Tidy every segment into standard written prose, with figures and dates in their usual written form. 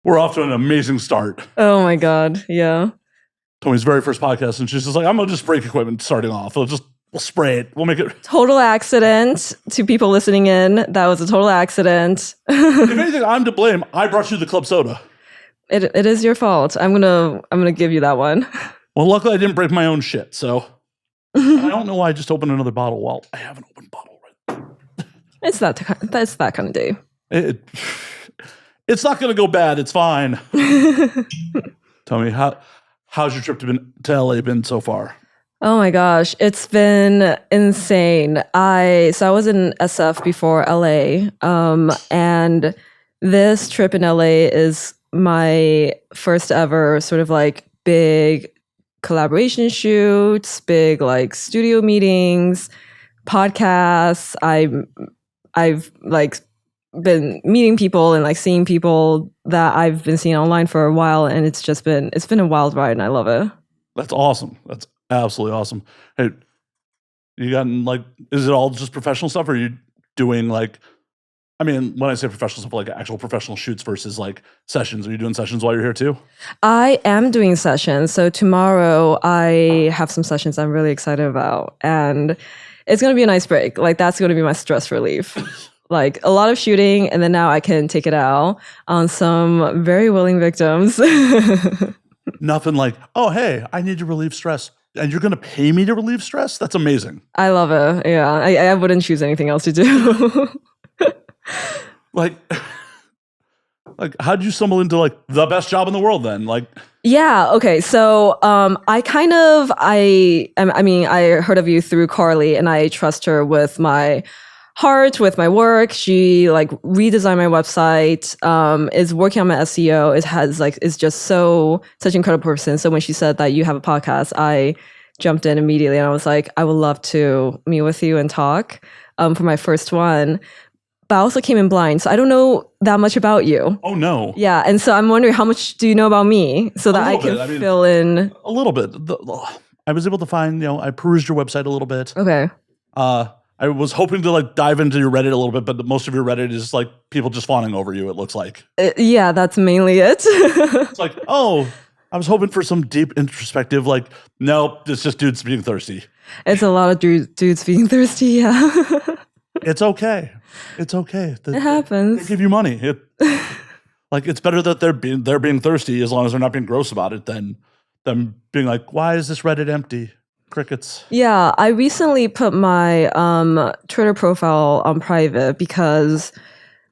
We're off to an amazing start. Oh my God. Yeah. Tomie's very first podcast, and she's just like, I'm gonna just break equipment starting off. We'll spray it. We'll make it. Total accident to people listening in. That was a total accident. If anything, I'm to blame. I brought you the club soda. It is your fault. I'm gonna give you that one. Well, luckily I didn't break my own shit, so I don't know why I just opened another bottle. Well, I have an open bottle right there. It's that kind of day. It's not gonna go bad. It's fine. Tell me, how's your trip to LA been so far? Oh my gosh, it's been insane. I was in SF before LA, and this trip in LA is my first ever sort of like big collaboration shoots, big like studio meetings, podcasts. I've like been meeting people and like seeing people that I've been seeing online for a while, and it's been a wild ride, and I love it. That's awesome. That's absolutely awesome. Hey, you gotten like, is it all just professional stuff, or are you doing like, I mean, when I say professional stuff, like actual professional shoots versus like sessions, are you doing sessions while you're here too? I am doing sessions. So tomorrow I have some sessions I'm really excited about, and it's going to be a nice break. Like that's going to be my stress relief. Like a lot of shooting, and then now I can take it out on some very willing victims. Nothing like, oh, hey, I need to relieve stress, and you're going to pay me to relieve stress? That's amazing. I love it. Yeah, I wouldn't choose anything else to do. like how'd you stumble into like the best job in the world then? Like, yeah, okay. So I heard of you through Carly, and I trust her with my heart, with my work. She like redesigned my website, is working on my SEO. Is just such an incredible person. So when she said that you have a podcast, I jumped in immediately, and I was like, I would love to meet with you and talk for my first one. But I also came in blind, so I don't know that much about you. Oh no. Yeah, and so I'm wondering, how much do you know about me, so that I can fill in a little bit. I was able to find, I perused your website a little bit. Okay. I was hoping to like dive into your Reddit a little bit, but most of your Reddit is like people just fawning over you, it looks like. Yeah, that's mainly it. It's like, oh, I was hoping for some deep introspective, like, nope, it's just dudes being thirsty. It's a lot of dudes being thirsty, yeah. It's okay. It's okay. It happens. They give you money. Like it's better that they're being thirsty as long as they're not being gross about it than them being like, why is this Reddit empty? Crickets. Yeah, I recently put my Twitter profile on private because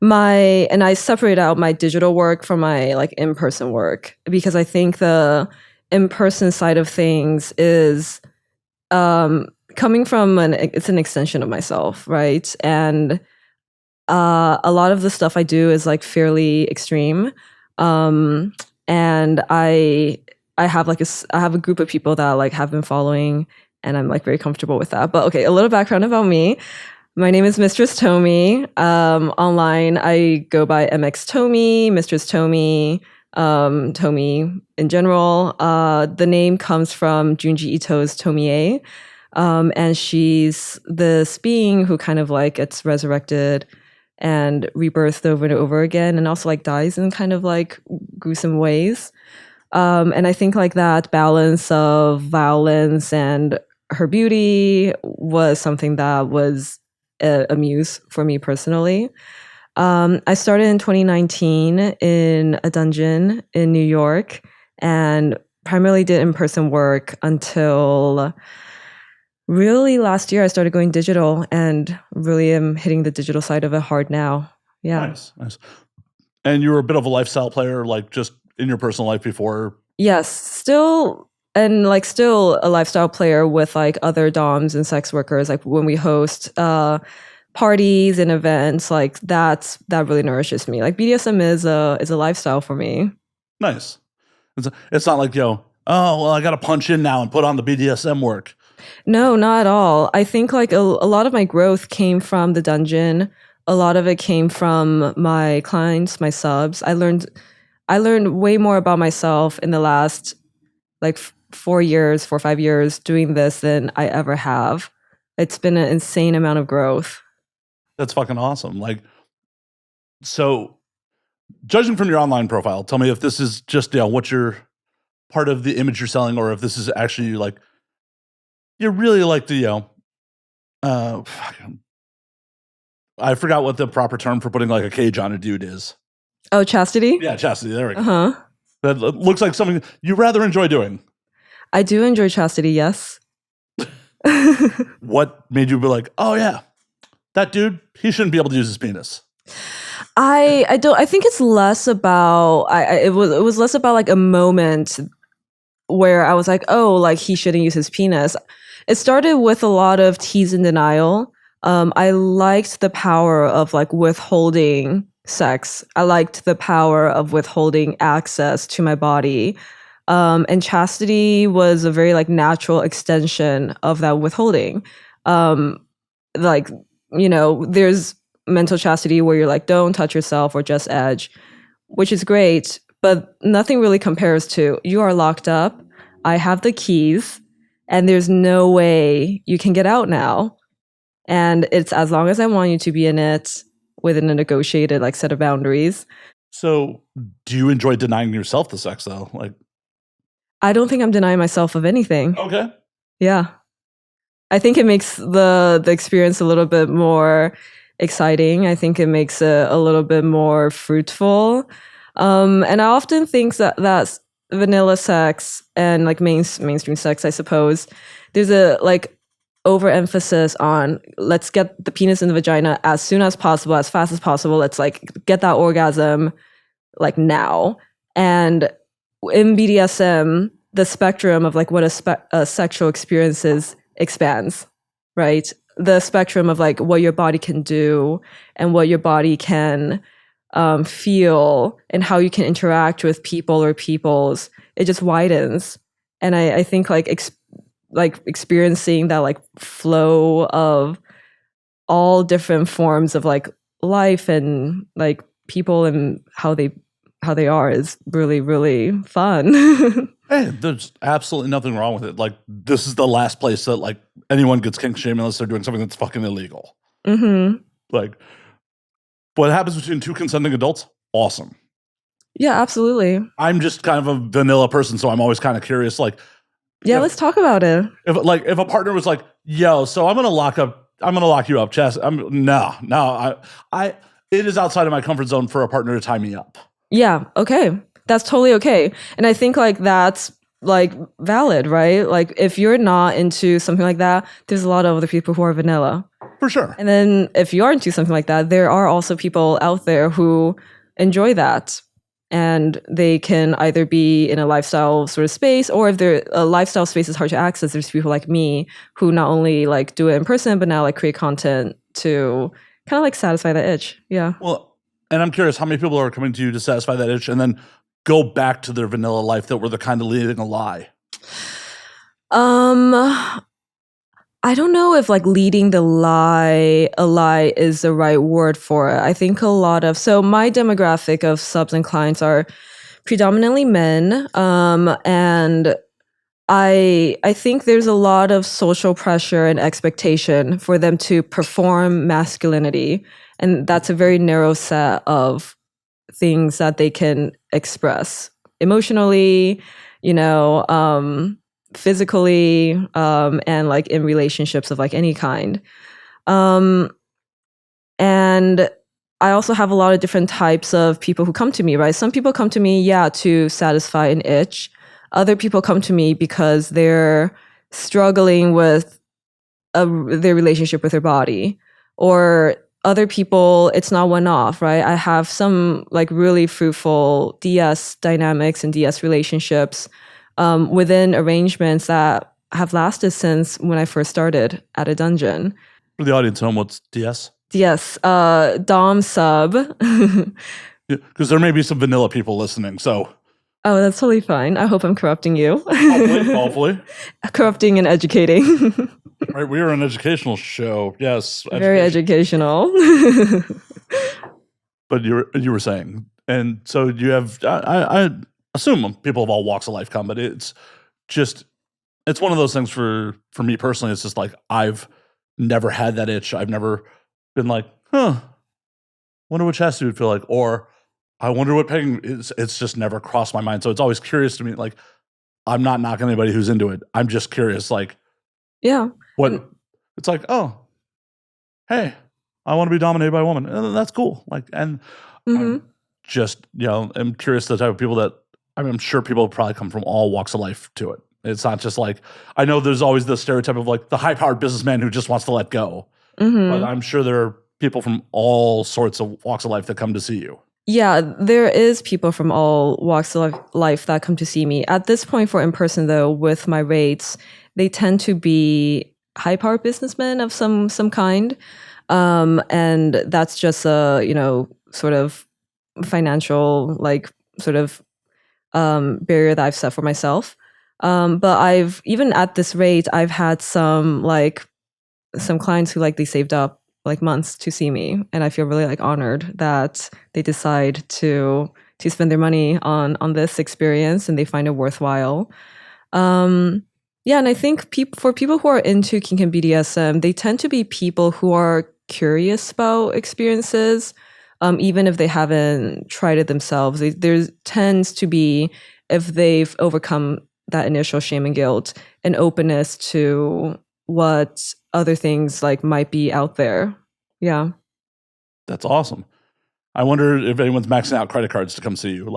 I separate out my digital work from my like in-person work, because I think the in-person side of things is coming from it's an extension of myself, right? And a lot of the stuff I do is like fairly extreme, and I have a group of people that like have been following, and I'm like very comfortable with that. But okay, a little background about me. My name is Mistress Tomie. Online, I go by Mx Tomie, Mistress Tomie, Tomie in general. The name comes from Junji Ito's Tomie, and she's this being who kind of like gets resurrected and rebirthed over and over again, and also like dies in kind of like gruesome ways. And I think like that balance of violence and her beauty was something that was a muse for me personally. I started in 2019 in a dungeon in New York, and primarily did in-person work until really last year I started going digital, and really am hitting the digital side of it hard now. Yeah. Nice. And you were a bit of a lifestyle player, like just in your personal life before? Yes, still a lifestyle player with like other doms and sex workers. Like when we host parties and events, like that really nourishes me. Like BDSM is a lifestyle for me. Nice. It's not like, oh, well, I got to punch in now and put on the BDSM work. No, not at all. I think like a lot of my growth came from the dungeon. A lot of it came from my clients, my subs. I learned way more about myself in the last like 4 or 5 years doing this than I ever have. It's been an insane amount of growth. That's fucking awesome. Like, so judging from your online profile, tell me if this is just what your part of the image you're selling, or if this is actually like you really like the I forgot what the proper term for putting like a cage on a dude is. Oh, chastity? Yeah, chastity. There we go. Uh-huh. That looks like something you rather enjoy doing. I do enjoy chastity, yes. What made you be like, oh yeah, that dude, he shouldn't be able to use his penis? I think it's less about it was less about like a moment where I was like, oh, like he shouldn't use his penis. It started with a lot of tease and denial. I liked the power of like withholding sex. I liked the power of withholding access to my body. And chastity was a very like natural extension of that withholding. Like, there's mental chastity where you're like, don't touch yourself or just edge, which is great, but nothing really compares to you are locked up. I have the keys and there's no way you can get out now. And it's as long as I want you to be in it within a negotiated like set of boundaries. So do you enjoy denying yourself the sex though? Like, I don't think I'm denying myself of anything. Okay. Yeah. I think it makes the experience a little bit more exciting. I think it makes it a little bit more fruitful. And I often think that's vanilla sex and like mainstream sex, I suppose. There's a like overemphasis on let's get the penis in the vagina as soon as possible, as fast as possible. Let's like get that orgasm like now. And in BDSM, the spectrum of like what a sexual experience is expands, right? The spectrum of like what your body can do and what your body can feel and how you can interact with people or peoples, it just widens. And I think like experiencing that like flow of all different forms of like life and like people and how they are is really, really fun. Hey, there's absolutely nothing wrong with it. Like, this is the last place that like anyone gets kink shame unless they're doing something that's fucking illegal. Mm-hmm. Like, what happens between two consenting adults? Awesome. Yeah, absolutely. I'm just kind of a vanilla person, so I'm always kind of curious. Like, yeah, let's talk about it. If a partner was like, "Yo, so I'm gonna lock you up, Chess." It is outside of my comfort zone for a partner to tie me up. Yeah, okay. That's totally okay. And I think like that's like valid, right? Like if you're not into something like that, there's a lot of other people who are vanilla. For sure. And then if you are into something like that, there are also people out there who enjoy that. And they can either be in a lifestyle sort of space, or if a lifestyle space is hard to access, there's people like me who not only like do it in person, but now like create content to kind of like satisfy that itch. Yeah. Well, and I'm curious how many people are coming to you to satisfy that itch and then go back to their vanilla life that were the kind of leading a lie. I don't know if like leading a lie is the right word for it. I think so my demographic of subs and clients are predominantly men. And I think there's a lot of social pressure and expectation for them to perform masculinity. And that's a very narrow set of things that they can express emotionally, physically, and like in relationships of like any kind. And I also have a lot of different types of people who come to me, right? Some people come to me, to satisfy an itch. Other people come to me because they're struggling with their relationship with their body. Or other people, it's not one-off, right? I have some like really fruitful DS dynamics and DS relationships within arrangements that have lasted since when I first started at a dungeon. For the audience at home, what's DS? DS, Dom sub. Because there may be some vanilla people listening, so. Oh, that's totally fine. I hope I'm corrupting you. Hopefully. Corrupting and educating. Right, we are an educational show. Yes. Very educational. But you were saying, and so you have, I assume people of all walks of life come, but it's one of those things for me personally. It's just like, I've never had that itch. I've never been like, wonder what chastity would feel like. Or I wonder what pegging is. It's just never crossed my mind. So it's always curious to me. Like, I'm not knocking anybody who's into it. I'm just curious. Like, Yeah. what it's like. Oh, hey, I want to be dominated by a woman. And that's cool. Like, and I'm just, I'm curious the type of people that, I'm sure people probably come from all walks of life to it. It's not just like, I know there's always the stereotype of like the high-powered businessman who just wants to let go. But I'm sure there are people from all sorts of walks of life that come to see you. Yeah, there is people from all walks of life that come to see me. At this point for in-person though, with my rates, they tend to be high-powered businessmen of some kind. And that's just a, sort of financial, like, sort of barrier that I've set for myself. But even at this rate, I've had some clients who they saved up like months to see me, and I feel really honored that they decide to spend their money on this experience and they find it worthwhile. Yeah, and I think for people who are into kink and BDSM, they tend to be people who are curious about experiences, even if they haven't tried it themselves. There tends to be, if they've overcome that initial shame and guilt, an openness to what other things might be out there. Yeah. That's awesome. I wonder if anyone's maxing out credit cards to come see you.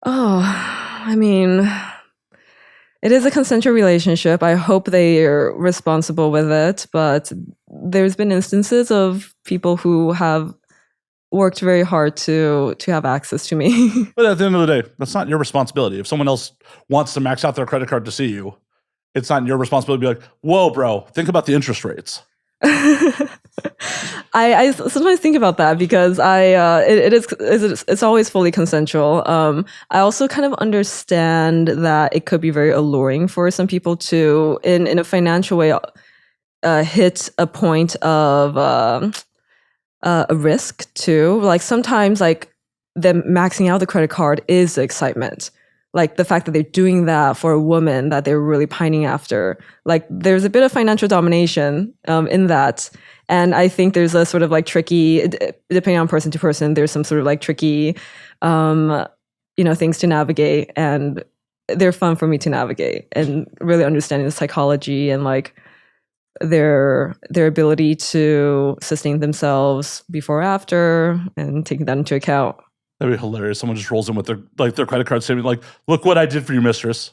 I mean, it is a consensual relationship. I hope they are responsible with it, but there's been instances of people who have worked very hard to have access to me. But at the end of the day, that's not your responsibility. If someone else wants to max out their credit card to see you, it's not your responsibility to be like, whoa, bro, think about the interest rates. I sometimes think about that because it's always fully consensual. I also kind of understand that it could be very alluring for some people to, in a financial way, hit a point of a risk too. Sometimes them maxing out the credit card is the excitement. The fact that they're doing that for a woman that they're really pining after. There's a bit of financial domination in that. And I think there's a sort of tricky, depending on person to person, there's some sort of tricky, things to navigate. And they're fun for me to navigate, and really understanding the psychology and their ability to sustain themselves before or after, and taking that into account. That'd be hilarious. Someone just rolls in with their credit card statement, look what I did for you, mistress.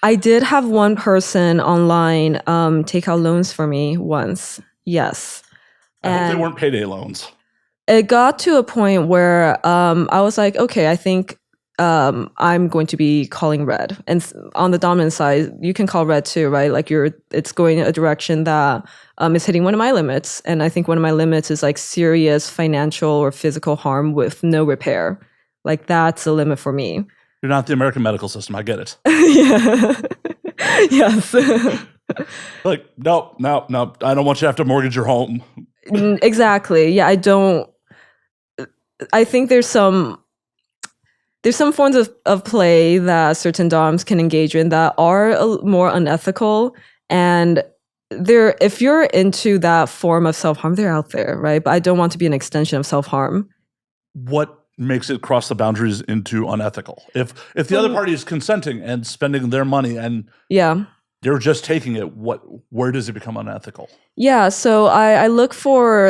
I did have one person online take out loans for me once. Yes. I hope they weren't payday loans. It got to a point where I was like, okay, I think I'm going to be calling red. And on the dominant side, you can call red too, right? It's going a direction that is hitting one of my limits. And I think one of my limits is serious financial or physical harm with no repair. That's a limit for me. You're not the American medical system. I get it. Yeah. Yes. No. I don't want you to have to mortgage your home. Exactly. Yeah, I think there's some forms of play that certain doms can engage in that are more unethical. And if you're into that form of self-harm, they're out there, right? But I don't want to be an extension of self-harm. What makes it cross the boundaries into unethical? If the other party is consenting and spending their money and they're just taking it, where does it become unethical? Yeah, so I look for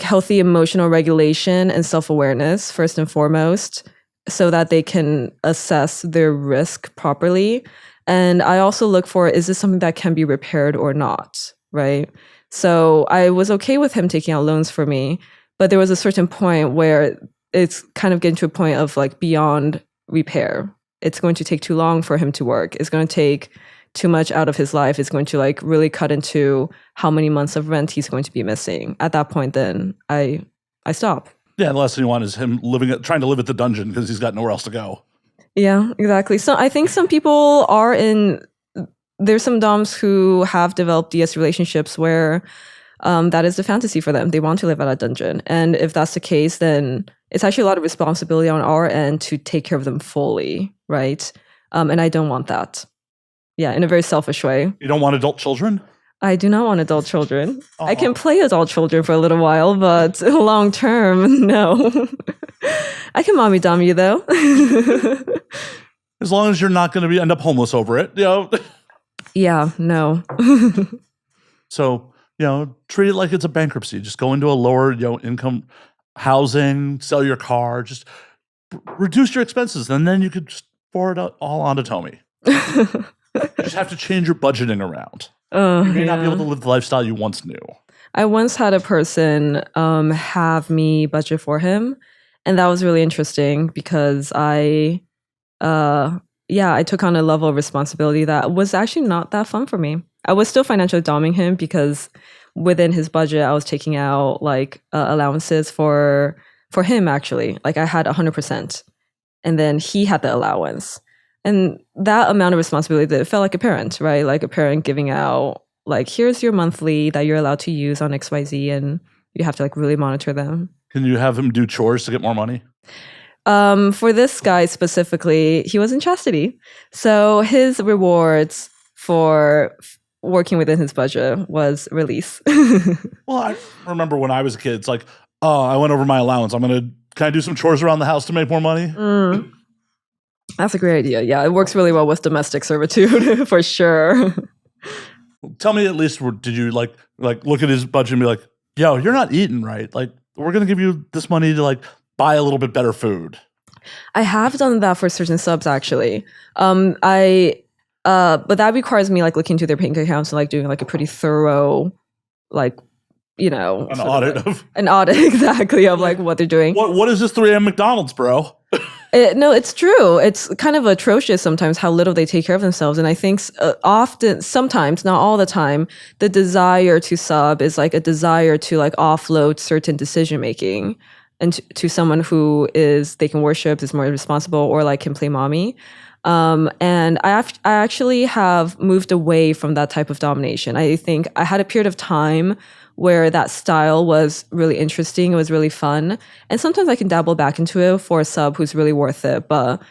healthy emotional regulation and self-awareness first and foremost, so that they can assess their risk properly. And I also look for, is this something that can be repaired or not, right? So I was okay with him taking out loans for me, but there was a certain point where it's kind of getting to a point of beyond repair. It's going to take too long for him to work. It's going to take too much out of his life. It's going to really cut into how many months of rent he's going to be missing. At that point, then I stop. Yeah, the last thing you want is him trying to live at the dungeon because he's got nowhere else to go. Yeah, exactly. So I think some people there's some doms who have developed DS relationships where that is the fantasy for them. They want to live at a dungeon. And if that's the case, then it's actually a lot of responsibility on our end to take care of them fully, right? And I don't want that. Yeah, in a very selfish way. You don't want adult children? I do not want adult children. I can Aw. play adult children for a little while, but long term, no. I can mommy dom you though. As long as you're not going to end up homeless over it, Yeah, no. So, treat it like it's a bankruptcy. Just go into a lower, income housing, sell your car, just reduce your expenses, and then you could just pour it all onto Tomie. You just have to change your budgeting around. You may not be able to live the lifestyle you once knew. I once had a person have me budget for him, and that was really interesting because I took on a level of responsibility that was actually not that fun for me. I was still financially doming him because within his budget, I was taking out like allowances for him actually. Like I had 100%, and then he had the allowance. And that amount of responsibility, that it felt like a parent, right? Like a parent giving out, like, here's your monthly that you're allowed to use on XYZ, and you have to like really monitor them. Can you have him do chores to get more money? For this guy specifically, he was in chastity. So his rewards for working within his budget was release. Well, I remember when I was a kid, it's like, oh, I went over my allowance. Can I do some chores around the house to make more money? That's a great idea. Yeah, it works really well with domestic servitude for sure. Tell me at least, did you like look at his budget and be like, yo, you're not eating right. Like, we're going to give you this money to like buy a little bit better food. I have done that for certain subs actually. But that requires me like looking into their bank accounts and like doing like a pretty thorough, like, an audit an audit exactly of like what they're doing. What is this 3 a.m. McDonald's, bro? No, it's true. It's kind of atrocious sometimes how little they take care of themselves. And I think often, sometimes, not all the time, the desire to sub is like a desire to like offload certain decision making and to someone who they can worship, is more responsible, or like can play mommy. And I actually have moved away from that type of domination. I think I had a period of time where that style was really interesting. It was really fun. And sometimes I can dabble back into it for a sub who's really worth it. But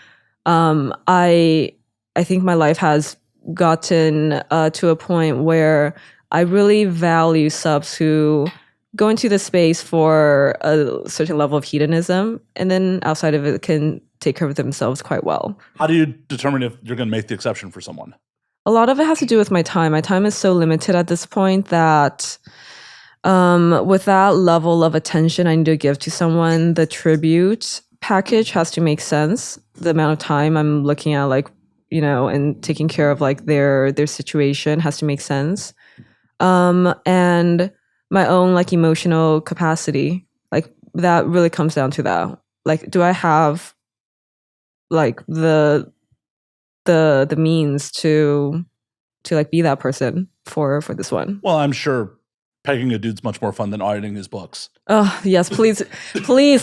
I think my life has gotten to a point where I really value subs who go into the space for a certain level of hedonism, and then outside of it can take care of themselves quite well. How do you determine if you're going to make the exception for someone? A lot of it has to do with my time. My time is so limited at this point that with that level of attention I need to give to someone, the tribute package has to make sense. The amount of time I'm looking at, like, and taking care of like their situation has to make sense. And my own like emotional capacity, like that really comes down to that. Like, do I have like the means to like be that person for this one? Well, I'm sure pegging a dude's much more fun than auditing his books. Oh yes, please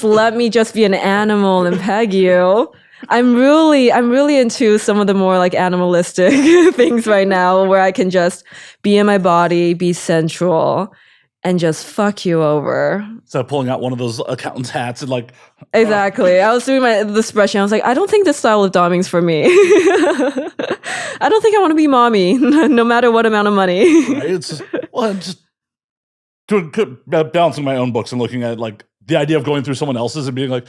let me just be an animal and peg you. I'm really into some of the more like animalistic things right now, where I can just be in my body, be sensual, and just fuck you over. So pulling out one of those accountant's hats and like... Exactly. I was doing the expression. I was like, I don't think this style of doming's for me. I don't think I want to be mommy, no matter what amount of money. Right? I'm just balancing my own books and looking at like the idea of going through someone else's and being like,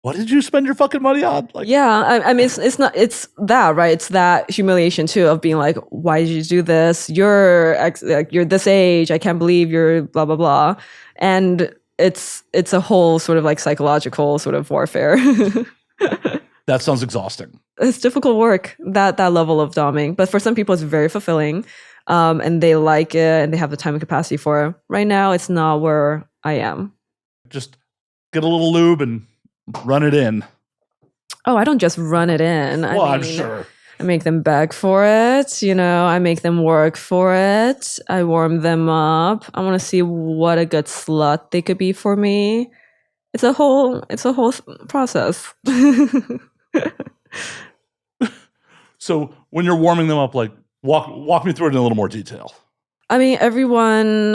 what did you spend your fucking money on? Like, yeah, I mean, it's that, right? It's that humiliation too of being like, why did you do this? You're this age. I can't believe you're blah blah blah, and it's a whole sort of like psychological sort of warfare. That sounds exhausting. It's difficult work, that level of doming, but for some people it's very fulfilling, and they like it and they have the time and capacity for it. Right now, it's not where I am. Just get a little lube and run it in. Oh, I don't just run it in. Well, I'm sure. I make them beg for it. I make them work for it. I warm them up. I want to see what a good slut they could be for me. It's a whole process. So when you're warming them up, like walk me through it in a little more detail. I mean, everyone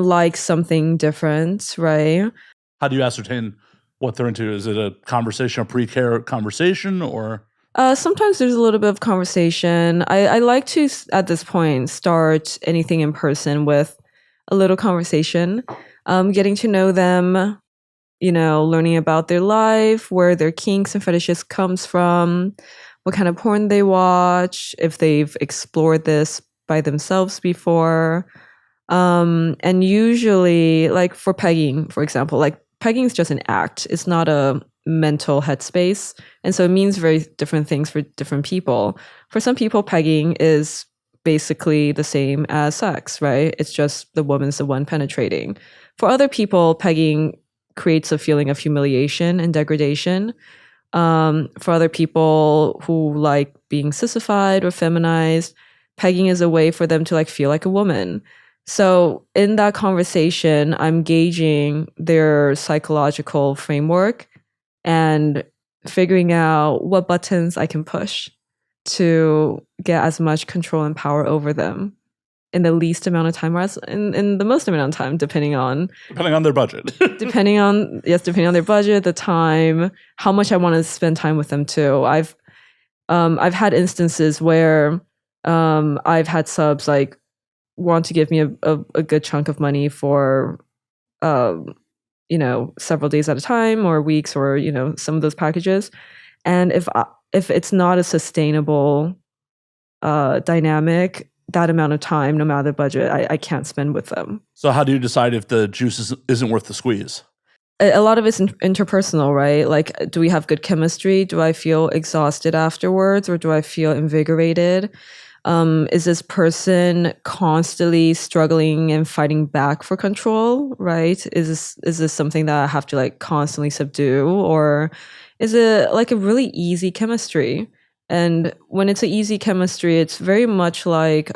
likes something different, right? How do you ascertain what they're into? Is it a conversation, a pre-care conversation, or? Sometimes there's a little bit of conversation. I like to, at this point, start anything in person with a little conversation, getting to know them, learning about their life, where their kinks and fetishes comes from, what kind of porn they watch, if they've explored this by themselves before. And usually, like for pegging, for example, like pegging is just an act. It's not a mental headspace. And so it means very different things for different people. For some people, pegging is basically the same as sex, right? It's just the woman's the one penetrating. For other people, pegging creates a feeling of humiliation and degradation. For other people who like being sissified or feminized, pegging is a way for them to like feel like a woman. So in that conversation, I'm gauging their psychological framework and figuring out what buttons I can push to get as much control and power over them in the least amount of time or in the most amount of time, depending on their budget. depending on their budget, the time, how much I want to spend time with them too. I've had instances where I've had subs like want to give me a good chunk of money for several days at a time or weeks or some of those packages, and if it's not a sustainable dynamic, that amount of time, no matter the budget, I can't spend with them. So how do you decide if the juice isn't worth the squeeze? A lot of it's interpersonal, right? Like, do we have good chemistry? Do I feel exhausted afterwards, or do I feel invigorated? Is this person constantly struggling and fighting back for control, right? Is this something that I have to like constantly subdue, or is it like a really easy chemistry? And when it's an easy chemistry, it's very much like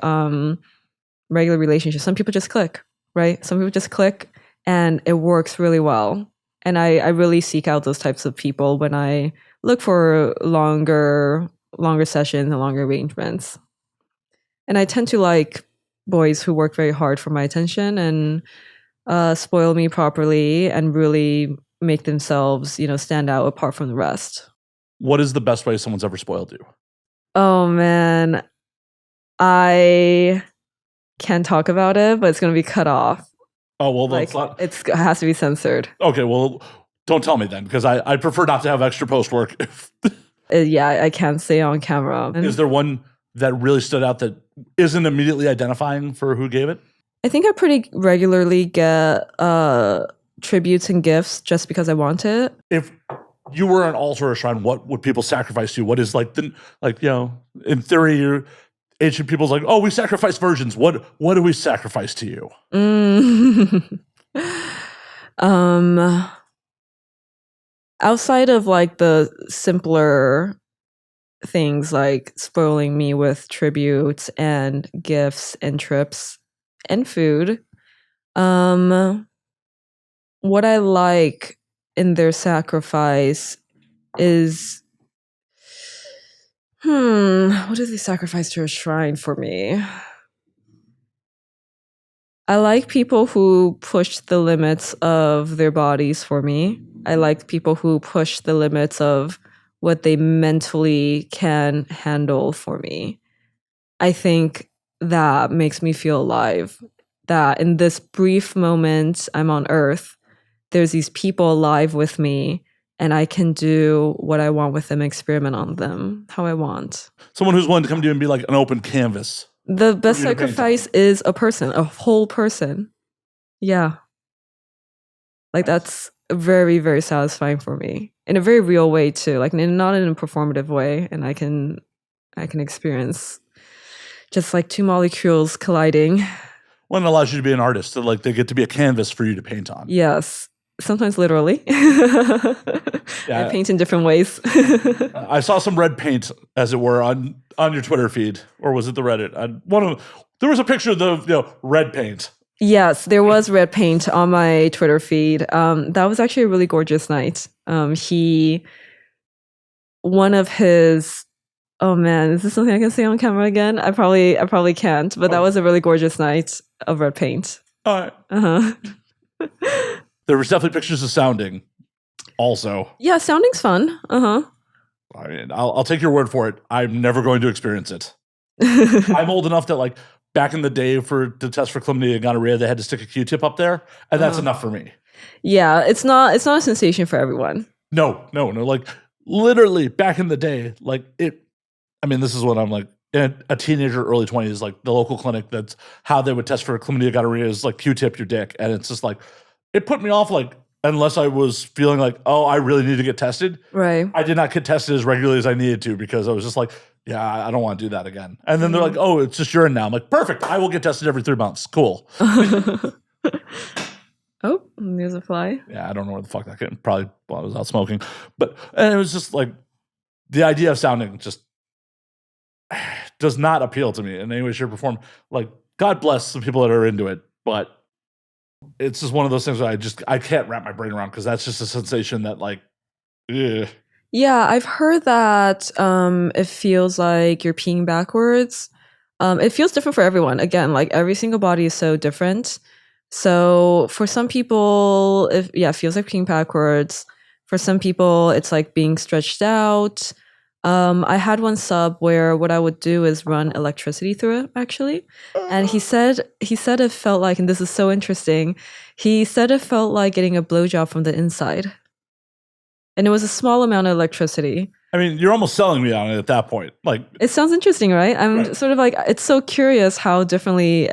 regular relationships. Some people just click, right? Some people just click and it works really well. And I really seek out those types of people when I look for longer sessions and longer arrangements. And I tend to like boys who work very hard for my attention and spoil me properly and really make themselves, stand out apart from the rest. What is the best way someone's ever spoiled you? Oh man, I can't talk about it, but it's going to be cut off. Oh, well, like, it has to be censored. Okay, well, don't tell me then, because I prefer not to have extra post work. Yeah, I can't say on camera. Is there one that really stood out that isn't immediately identifying for who gave it? I think I pretty regularly get tributes and gifts just because I want it. If you were an altar or shrine, what would people sacrifice to you? What is in theory, ancient people's like, oh, we sacrifice virgins. What do we sacrifice to you? Outside of like the simpler things like spoiling me with tributes and gifts and trips and food, what I like in their sacrifice is what do they sacrifice to a shrine for me? I like people who push the limits of their bodies for me. I like people who push the limits of what they mentally can handle for me. I think that makes me feel alive. That in this brief moment I'm on Earth, there's these people alive with me, and I can do what I want with them, experiment on them how I want. Someone who's willing to come to you and be like an open canvas. The best sacrifice is a person, a whole person. Yeah. Like that's very, very satisfying for me in a very real way too. Like not in a performative way. And I can experience just like two molecules colliding. One allows you to be an artist. So like they get to be a canvas for you to paint on. Yes. Sometimes literally. I paint in different ways. I saw some red paint, as it were, on your Twitter feed, or was it the Reddit? There was a picture of the red paint. Yes, there was red paint on my Twitter feed. That was actually a really gorgeous night. One of his. Oh man, is this something I can say on camera again? I probably can't. But that was a really gorgeous night of red paint. All right. There was definitely pictures of sounding also. Yeah, sounding's fun. I mean, I'll take your word for it. I'm never going to experience it. I'm old enough that like back in the day to test for chlamydia and gonorrhea, they had to stick a Q-tip up there, and that's enough for me. Yeah, it's not a sensation for everyone. No. Like literally back in the day, like it. I mean, this is what I'm like a teenager, early 20s, like the local clinic. That's how they would test for chlamydia, gonorrhea is like Q-tip your dick, and it's just like it put me off. Like unless I was feeling like, oh, I really need to get tested. Right. I did not get tested as regularly as I needed to because I was just like, yeah, I don't want to do that again. And then they're like, oh, it's just urine now. I'm like, perfect. I will get tested every 3 months. Cool. Oh, there's a fly. Yeah, I don't know where the fuck that came. Probably while I was out smoking. And it was just like the idea of sounding just does not appeal to me in any way, shape, or form. Like, God bless the people that are into it, but it's just one of those things where I can't wrap my brain around because that's just a sensation that like, ugh. Yeah, I've heard that it feels like you're peeing backwards. It feels different for everyone. Again, like every single body is so different. So for some people, it feels like peeing backwards. For some people, it's like being stretched out. I had one sub where what I would do is run electricity through it, actually. And he said it felt like, and this is so interesting, he said it felt like getting a blowjob from the inside. And it was a small amount of electricity. I mean, you're almost selling me on it at that point. Like, it sounds interesting, right? I'm sort of like, it's so curious how differently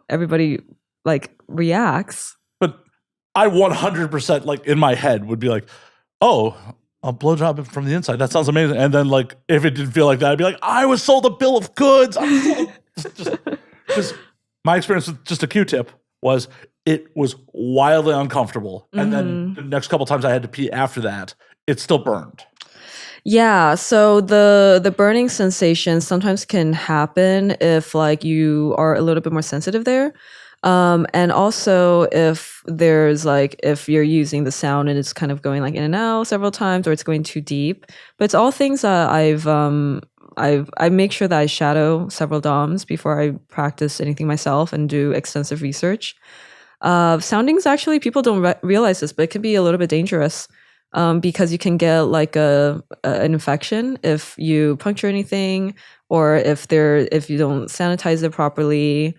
everybody like reacts. But I 100% like in my head would be like, oh, a blowjob from the inside. That sounds amazing. And then like, if it didn't feel like that, I'd be like, I was sold a bill of goods. Just my experience with just a Q-tip was it was wildly uncomfortable. And then the next couple times I had to pee after that, it still burned. Yeah, so the burning sensation sometimes can happen if like you are a little bit more sensitive there. And also if there's like, if you're using the sound and it's kind of going like in and out several times or it's going too deep. But it's all things that I make sure that I shadow several DOMs before I practice anything myself and do extensive research. Soundings actually, people don't realize this, but it can be a little bit dangerous because you can get like an infection if you puncture anything or if you don't sanitize it properly.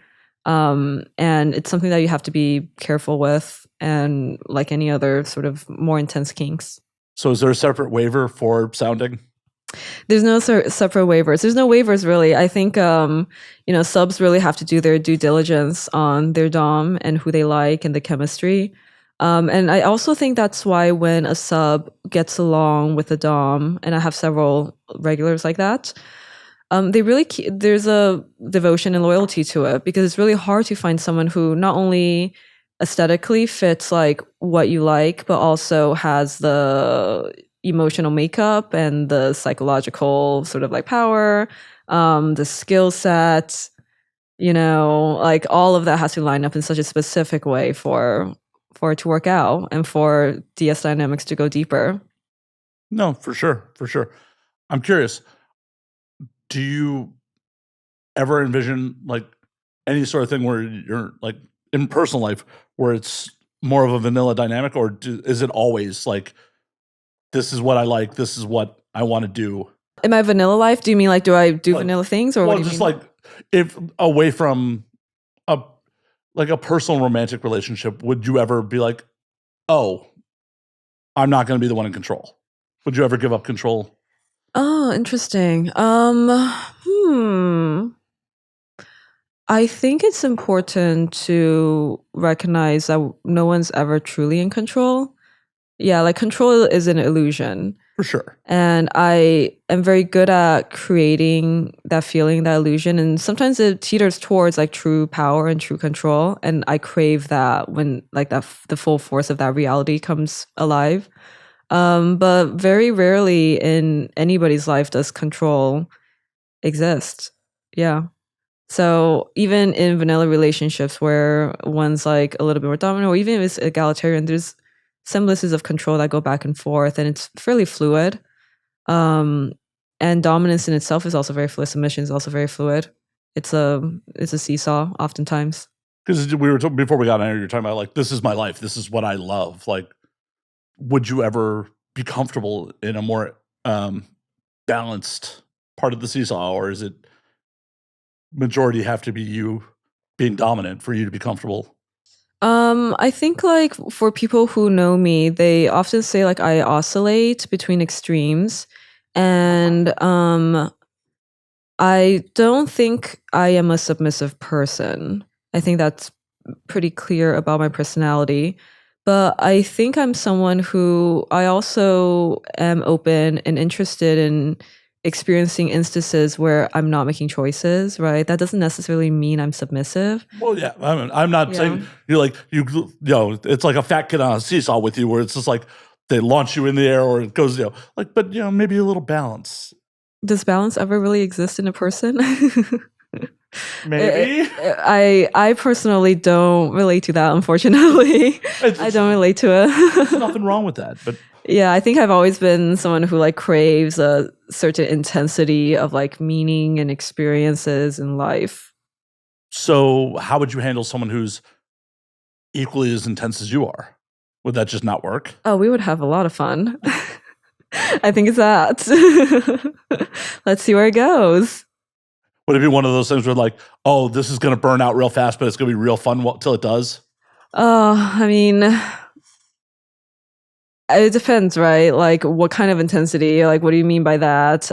And it's something that you have to be careful with, and like any other sort of more intense kinks. So is there a separate waiver for sounding? There's no separate waivers. There's no waivers really. I think subs really have to do their due diligence on their dom and who they like and the chemistry. And I also think that's why when a sub gets along with a dom, and I have several regulars like that, there's a devotion and loyalty to it, because it's really hard to find someone who not only aesthetically fits like what you like, but also has the emotional makeup and the psychological sort of like power, the skill set, like all of that has to line up in such a specific way for it to work out and for DS dynamics to go deeper. No, for sure. I'm curious, do you ever envision like any sort of thing where you're like in personal life where it's more of a vanilla dynamic, or is it always like, this is what I like, this is what I want to do? In my vanilla life, do you mean like, do I do vanilla things, or what do you just mean? Like if away from a personal romantic relationship, would you ever be like, oh, I'm not going to be the one in control? Would you ever give up control? Oh, interesting. I think it's important to recognize that no one's ever truly in control. Yeah, like control is an illusion. For sure. And I am very good at creating that feeling, that illusion. And sometimes it teeters towards like true power and true control. And I crave that when like the full force of that reality comes alive. But very rarely in anybody's life does control exist. Yeah. So even in vanilla relationships where one's like a little bit more dominant, or even if it's egalitarian, there's semblances of control that go back and forth, and it's fairly fluid. And dominance in itself is also very fluid. Submission is also very fluid. It's a seesaw oftentimes. Because we were before we got on here, you're talking about like, this is my life, this is what I love. Like, would you ever be comfortable in a more balanced part of the seesaw, or is it majority have to be you being dominant for you to be comfortable? I think like for people who know me, they often say like I oscillate between extremes, and I don't think I am a submissive person. I think that's pretty clear about my personality. But I think I'm someone who I also am open and interested in experiencing instances where I'm not making choices, right? That doesn't necessarily mean I'm submissive. Well, yeah, I mean, I'm not saying you're like you know, it's like a fat kid on a seesaw with you, where it's just like they launch you in the air, or it goes, you know, like, but you know, maybe a little balance. Does balance ever really exist in a person? Maybe. I personally don't relate to that, unfortunately. I don't relate to There's it. nothing wrong with that, but Yeah, I think I've always been someone who like craves a certain intensity of like meaning and experiences in life. so how would you handle someone who's equally as intense as you are? Would that just not work? Oh, we would have a lot of fun. I think it's that. Let's see where it goes. Would it be one of those things where like, oh, this is going to burn out real fast, but it's going to be real fun till it does? Oh, I mean, it depends, right? Like, what kind of intensity? Like, what do you mean by that?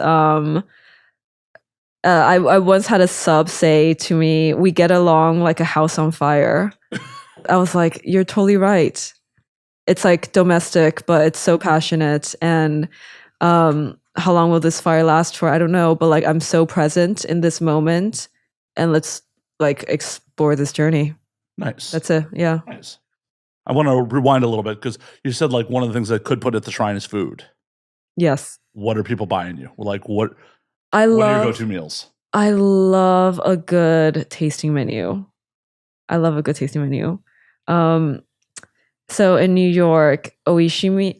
I once had a sub say to me, "We get along like a house on fire." I was like, "You're totally right." It's like domestic, but it's so passionate. And how long will this fire last for? I don't know, but like I'm so present in this moment, and let's like explore this journey. Nice. That's it. Yeah. Nice. I want to rewind a little bit because you said like one of the things that could put at the shrine is food. Yes. What are people buying you? Like what I are your love go-to meals? I love a good tasting menu. I love a good tasting menu. So in New York, Oishimi,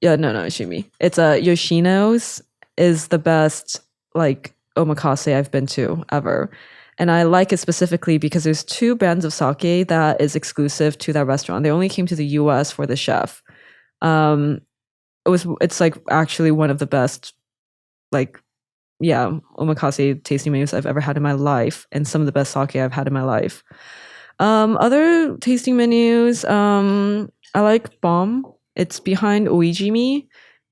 Oishimi. It's Yoshino's is the best like omakase I've been to ever. And I like it specifically because there's two brands of sake that is exclusive to that restaurant. They only came to the US for the chef. It's like actually one of the best like omakase tasting menus I've ever had in my life, and some of the best sake I've had in my life. Other tasting menus, I like Bomb. It's behind Oijimi,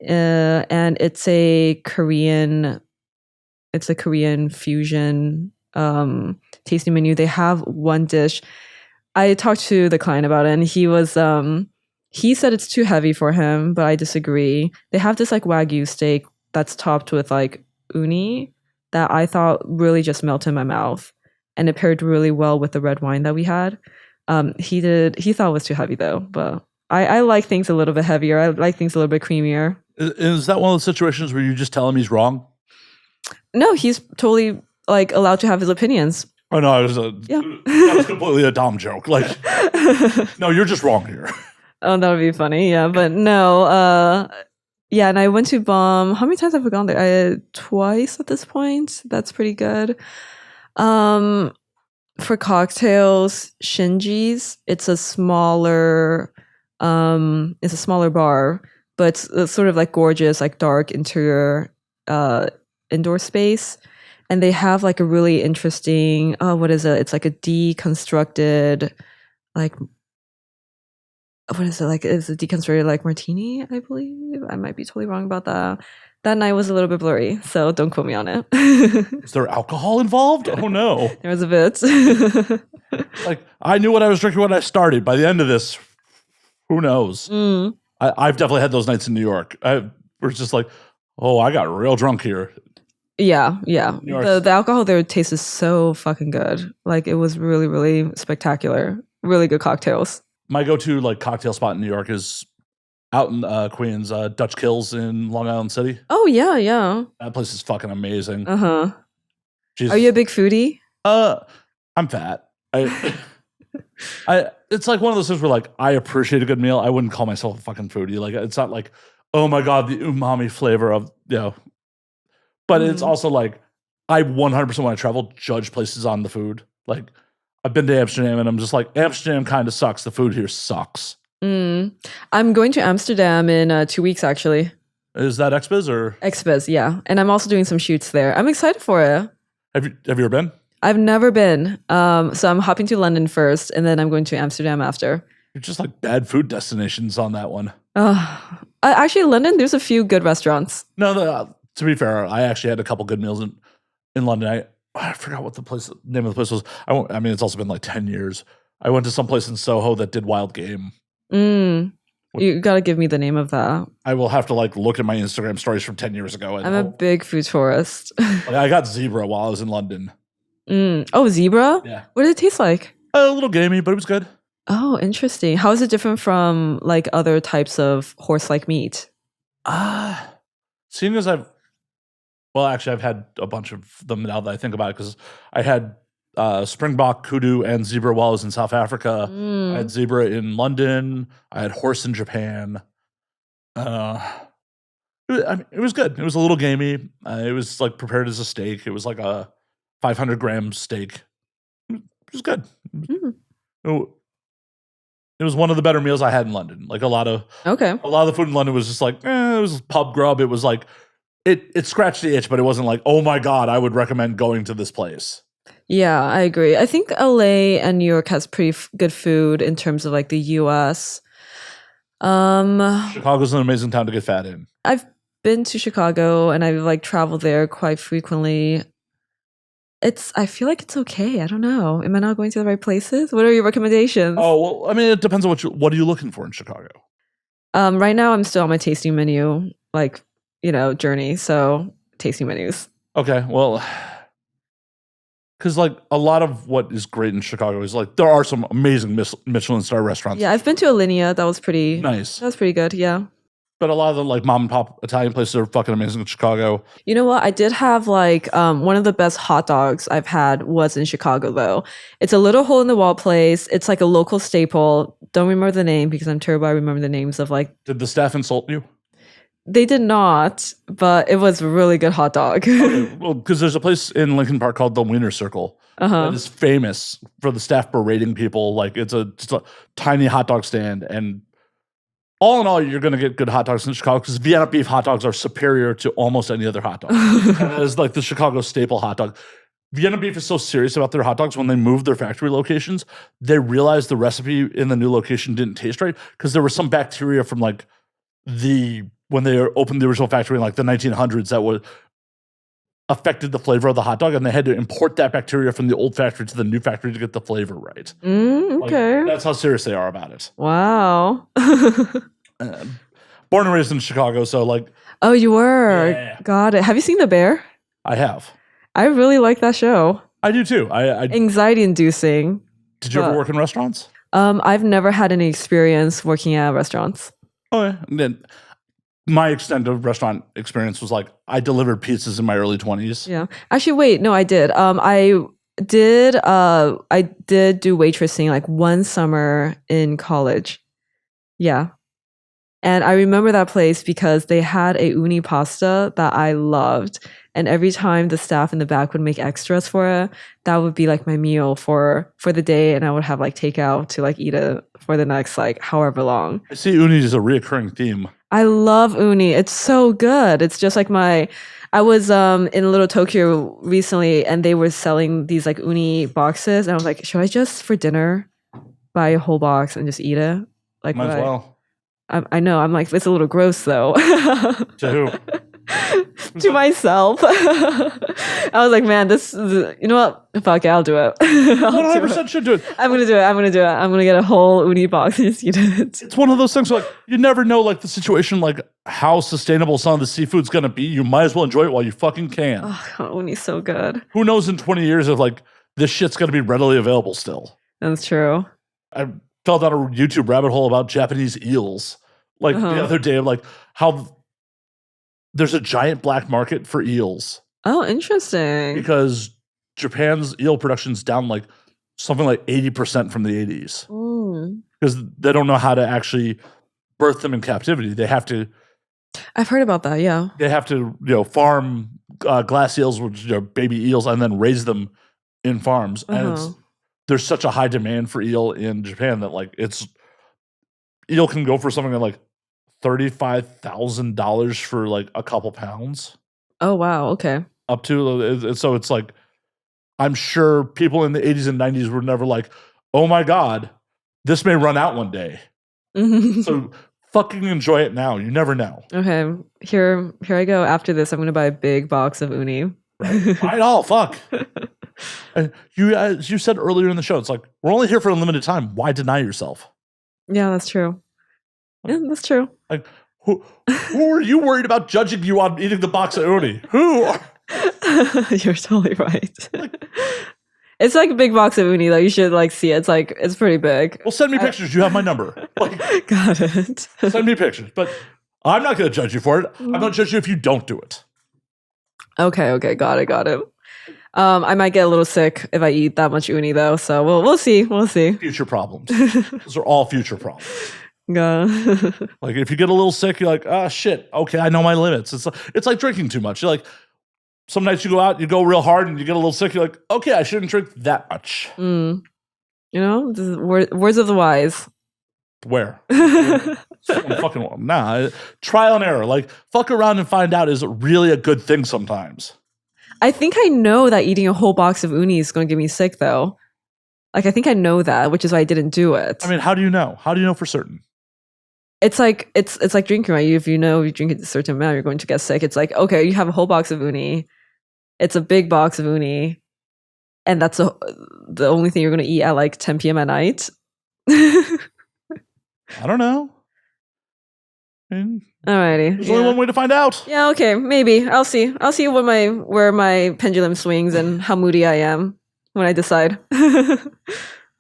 and it's a Korean fusion tasting menu. They have one dish. I talked to the client about it, and he said it's too heavy for him, but I disagree. They have this like Wagyu steak that's topped with like uni that I thought really just melted in my mouth, and it paired really well with the red wine that we had. He thought it was too heavy though, but I like things a little bit heavier. I like things a little bit creamier. Is that one of those situations where you just tell him he's wrong? No, he's totally like allowed to have his opinions. Oh no, that was completely a Dom joke. Like, no, you're just wrong here. Oh, that would be funny. Yeah, but no. Yeah, and I went to Bomb. How many times have I gone there? Twice at this point. That's pretty good. For cocktails, Shinji's. It's a smaller bar, but it's sort of like gorgeous, like dark interior, indoor space. And they have like a really interesting, what is it? It's like a deconstructed, like, what is it? Like, it's a deconstructed like martini, I believe. I might be totally wrong about that. That night was a little bit blurry, so don't quote me on it. Is there alcohol involved? Oh no. There was a bit. Like, I knew what I was drinking when I started. By the end of this, who knows? I've definitely had those nights in New York. I was just like, oh, I got real drunk here. Yeah. The alcohol there tasted so fucking good. Like, it was really, really spectacular. Really good cocktails. My go-to like cocktail spot in New York is out in Queens, Dutch Kills in Long Island City. Oh yeah. That place is fucking amazing. Are you a big foodie? I'm fat. It's like one of those things where like I appreciate a good meal. I wouldn't call myself a fucking foodie. Like, it's not like, oh my god, the umami flavor of But it's also like I 100% when I travel judge places on the food. Like, I've been to Amsterdam and I'm just like, Amsterdam kind of sucks. The food here sucks. I'm going to Amsterdam in 2 weeks, actually. Is that XBiz or XBiz, yeah. And I'm also doing some shoots there. I'm excited for it. have you ever been? I've never been. So I'm hopping to London first, and then I'm going to Amsterdam after. You're just like bad food destinations on that one. Actually, London, there's a few good restaurants. No, to be fair, I actually had a couple good meals in London. I forgot what the name of the place was. I mean, it's also been like 10 years. I went to some place in Soho that did wild game. You gotta give me the name of that. I will have to like look at my Instagram stories from 10 years ago. And I'm a big food tourist. like, I got zebra while I was in London. Oh, zebra? Yeah. What did it taste like? A little gamey, but it was good. Oh, interesting. How is it different from like other types of horse-like meat? Seeing as I've had a bunch of them now that I think about it, because I had springbok, kudu, and zebra while I was in South Africa. I had zebra in London. I had horse in Japan. It was good. It was a little gamey. It was like prepared as a steak. It was like a 500-gram steak. It was good. It was one of the better meals I had in London. Like a lot of the food in London was just like, it was pub grub. It was like, it scratched the itch, but it wasn't like, oh my God, I would recommend going to this place. Yeah, I agree. I think LA and New York has pretty good food in terms of like the US. Chicago's an amazing town to get fat in. I've been to Chicago and I've like traveled there quite frequently. I feel like it's okay. I don't know. Am I not going to the right places? What are your recommendations? Oh, well, I mean, it depends on what are you looking for in Chicago? Right now I'm still on my tasting menu, like, journey. So tasting menus. Okay. Well, because like a lot of what is great in Chicago is like, there are some amazing Michelin star restaurants. Yeah. I've been to Alinea. That was pretty nice. That was pretty good. Yeah. But a lot of the like mom and pop Italian places are fucking amazing in Chicago. You know what? I did have like one of the best hot dogs I've had was in Chicago though. It's a little hole in the wall place. It's like a local staple. Don't remember the name because I'm terrible. I remember the names of like. Did the staff insult you? They did not, but it was a really good hot dog. Okay, well, because there's a place in Lincoln Park called the Wiener Circle that is famous for the staff berating people. Like it's just a tiny hot dog stand, and all in all, you're going to get good hot dogs in Chicago because Vienna beef hot dogs are superior to almost any other hot dog. And that is like the Chicago staple hot dog. Vienna beef is so serious about their hot dogs. When they moved their factory locations, they realized the recipe in the new location didn't taste right because there was some bacteria from like when they opened the original factory in like the 1900s that affected the flavor of the hot dog, and they had to import that bacteria from the old factory to the new factory to get the flavor right. Okay. Like, that's how serious they are about it. Wow. Born and raised in Chicago, so like. Oh, you were? Yeah. Got it. Have you seen The Bear? I have. I really like that show. I do too. Anxiety inducing. Did you ever work in restaurants? I've never had any experience working at restaurants. Oh, yeah. And then my extent of restaurant experience was like I delivered pizzas in my early 20s. Yeah. Actually, wait. No, I did. I did do waitressing like one summer in college. Yeah. And I remember that place because they had a uni pasta that I loved. And every time the staff in the back would make extras for it, that would be like my meal for the day. And I would have like takeout to like eat it for the next like however long. I see uni is a reoccurring theme. I love uni. It's so good. It's just like I was in Little Tokyo recently and they were selling these like uni boxes. And I was like, should I just for dinner buy a whole box and just eat it? Like, might as well. I know. I'm like, it's a little gross though. To who? To myself. I was like, man, this is, you know what? Fuck it, I'll do it. 100% should do it. I'm gonna do it. I'm gonna get a whole uni box and just eat it. It's one of those things where, like, you never know like the situation, like how sustainable some of the seafood's gonna be. You might as well enjoy it while you fucking can. Oh, uni's so good. Who knows in 20 years if like this shit's gonna be readily available still. That's true. I fell down a YouTube rabbit hole about Japanese eels. Like the other day, like how there's a giant black market for eels. Oh, interesting. Because Japan's eel production's down like something like 80% from the 80s. Because they don't know how to actually birth them in captivity. They have to. I've heard about that, yeah. They have to, farm glass eels, which are baby eels, and then raise them in farms. And there's such a high demand for eel in Japan that like eel can go for something like $35,000 for like a couple pounds. Oh wow, okay. Up to, so it's like, I'm sure people in the 80s and 90s were never like, oh my God, this may run out one day. So fucking enjoy it now. You never know. Okay, here I go. After this, I'm gonna buy a big box of uni. Right? Buy it all. Fuck. And you said earlier in the show, it's like, we're only here for a limited time. Why deny yourself? Yeah, that's true. Yeah, that's true. Like, who are you worried about judging you on eating the box of uni? Who? You're totally right. It's like a big box of uni though. You should like see it. It's pretty big. Well, send me pictures. You have my number. Like, got it. Send me pictures. But I'm not going to judge you for it. I'm going to judge you if you don't do it. Okay. Got it. I might get a little sick if I eat that much uni though. So we'll see. Future problems. Those are all future problems. Like if you get a little sick, you're like, ah, shit. Okay, I know my limits. It's like drinking too much. You're like, some nights you go out, you go real hard, and you get a little sick. You're like, okay, I shouldn't drink that much. You know, this is words of the wise. Where? Fucking nah. Trial and error. Like, fuck around and find out is really a good thing sometimes. I think I know that eating a whole box of uni is going to get me sick, though. Like, I think I know that, which is why I didn't do it. I mean, how do you know? How do you know for certain? It's like drinking, right? If you know you drink a certain amount, you're going to get sick. It's like, okay, you have a whole box of uni. It's a big box of uni, and that's the only thing you're going to eat at like 10 p.m. at night. I don't know. Alrighty. There's only one way to find out. Yeah, okay, maybe. I'll see. I'll see where my pendulum swings and how moody I am when I decide.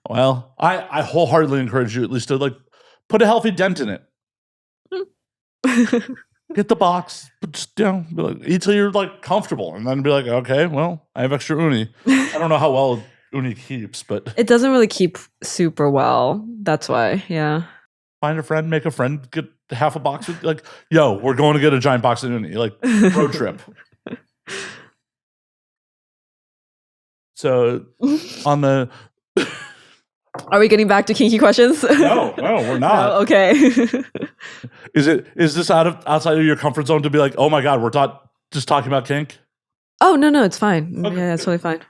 Well, I wholeheartedly encourage you at least to like put a healthy dent in it. Get the box, but just, be like, eat till you're like comfortable, and then be like, okay, well, I have extra uni. I don't know how well uni keeps, but it doesn't really keep super well. That's why, yeah. Find a friend, make a friend, get half a box. Like, yo, we're going to get a giant box of uni, like road trip. So, on the. Are we getting back to kinky questions? No, we're not. No, okay. Is this outside of your comfort zone to be like, oh my God, we're just talking about kink? Oh, no, it's fine. Okay. Yeah, it's totally fine.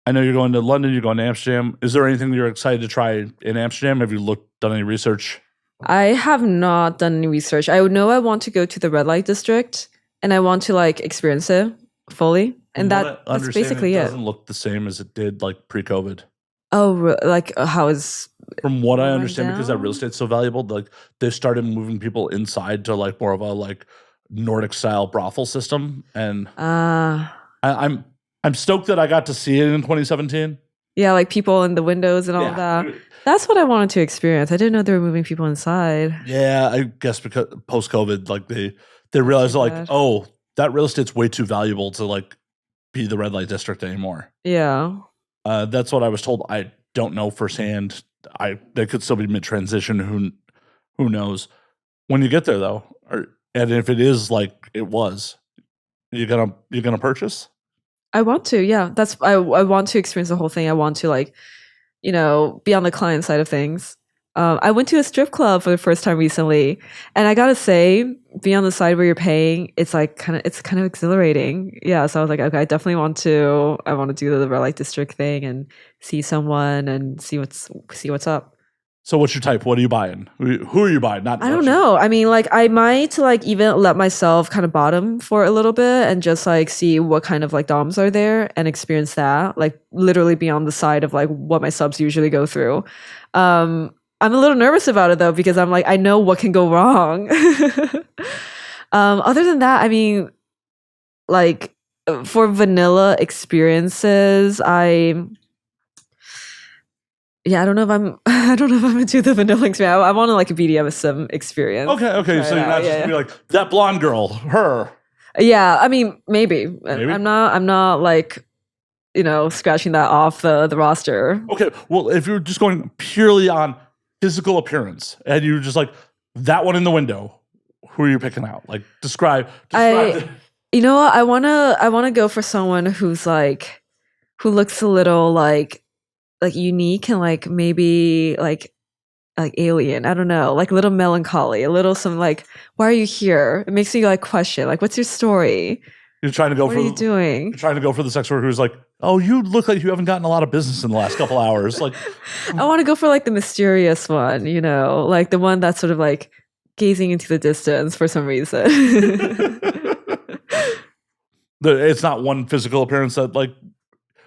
I know you're going to London, you're going to Amsterdam. Is there anything you're excited to try in Amsterdam? Have you done any research? I have not done any research. I know I want to go to the red light district and I want to like experience it fully. And that's basically it. It doesn't look the same as it did like pre-COVID. Oh, like how is... From what I understand, because that real estate's so valuable, like they started moving people inside to like more of a like Nordic style brothel system. And I'm stoked that I got to see it in 2017. Yeah, like people in the windows and all that. That's what I wanted to experience. I didn't know they were moving people inside. Yeah, I guess because post-COVID, like they realized like, oh, that real estate's way too valuable to like be the red light district anymore. Yeah. That's what I was told. I don't know firsthand. They could still be mid-transition. Who knows? When you get there though, and if it is like it was, you're gonna purchase? I want to, yeah. I want to experience the whole thing. I want to like, be on the client side of things. I went to a strip club for the first time recently, and I gotta say, being on the side where you're paying, it's kind of exhilarating. Yeah, so I was like, okay, I definitely want to do the red light district thing and see someone and see what's up. So what's your type? What are you buying? Who are you buying? I don't know. I mean, like I might like even let myself kind of bottom for a little bit and just like see what kind of like DOMs are there and experience that. Like literally be on the side of like what my subs usually go through. I'm a little nervous about it though, because I'm like, I know what can go wrong. Other than that, I mean, like for vanilla experiences, I don't know if I'm into the vanilla experience. I want to like a BDSM experience. Okay. So you're not just gonna be like that blonde girl, her. Yeah, I mean, maybe. I'm not like, scratching that off the roster. Okay, well, if you're just going purely on physical appearance and you're just like that one in the window, who are you picking out? Like describe you know what? I wanna go for someone who's like who looks a little like unique and like maybe like like alien. I don't know, like a little melancholy, a little some like, why are you here? It makes you like question, like, what's your story? You're trying to go What for are you doing? You're trying to go for the sex worker who's like, oh, you look like you haven't gotten a lot of business in the last couple hours. Like, I want to go for like the mysterious one, you know, like the one that's sort of like gazing into the distance for some reason. it's not one physical appearance that like.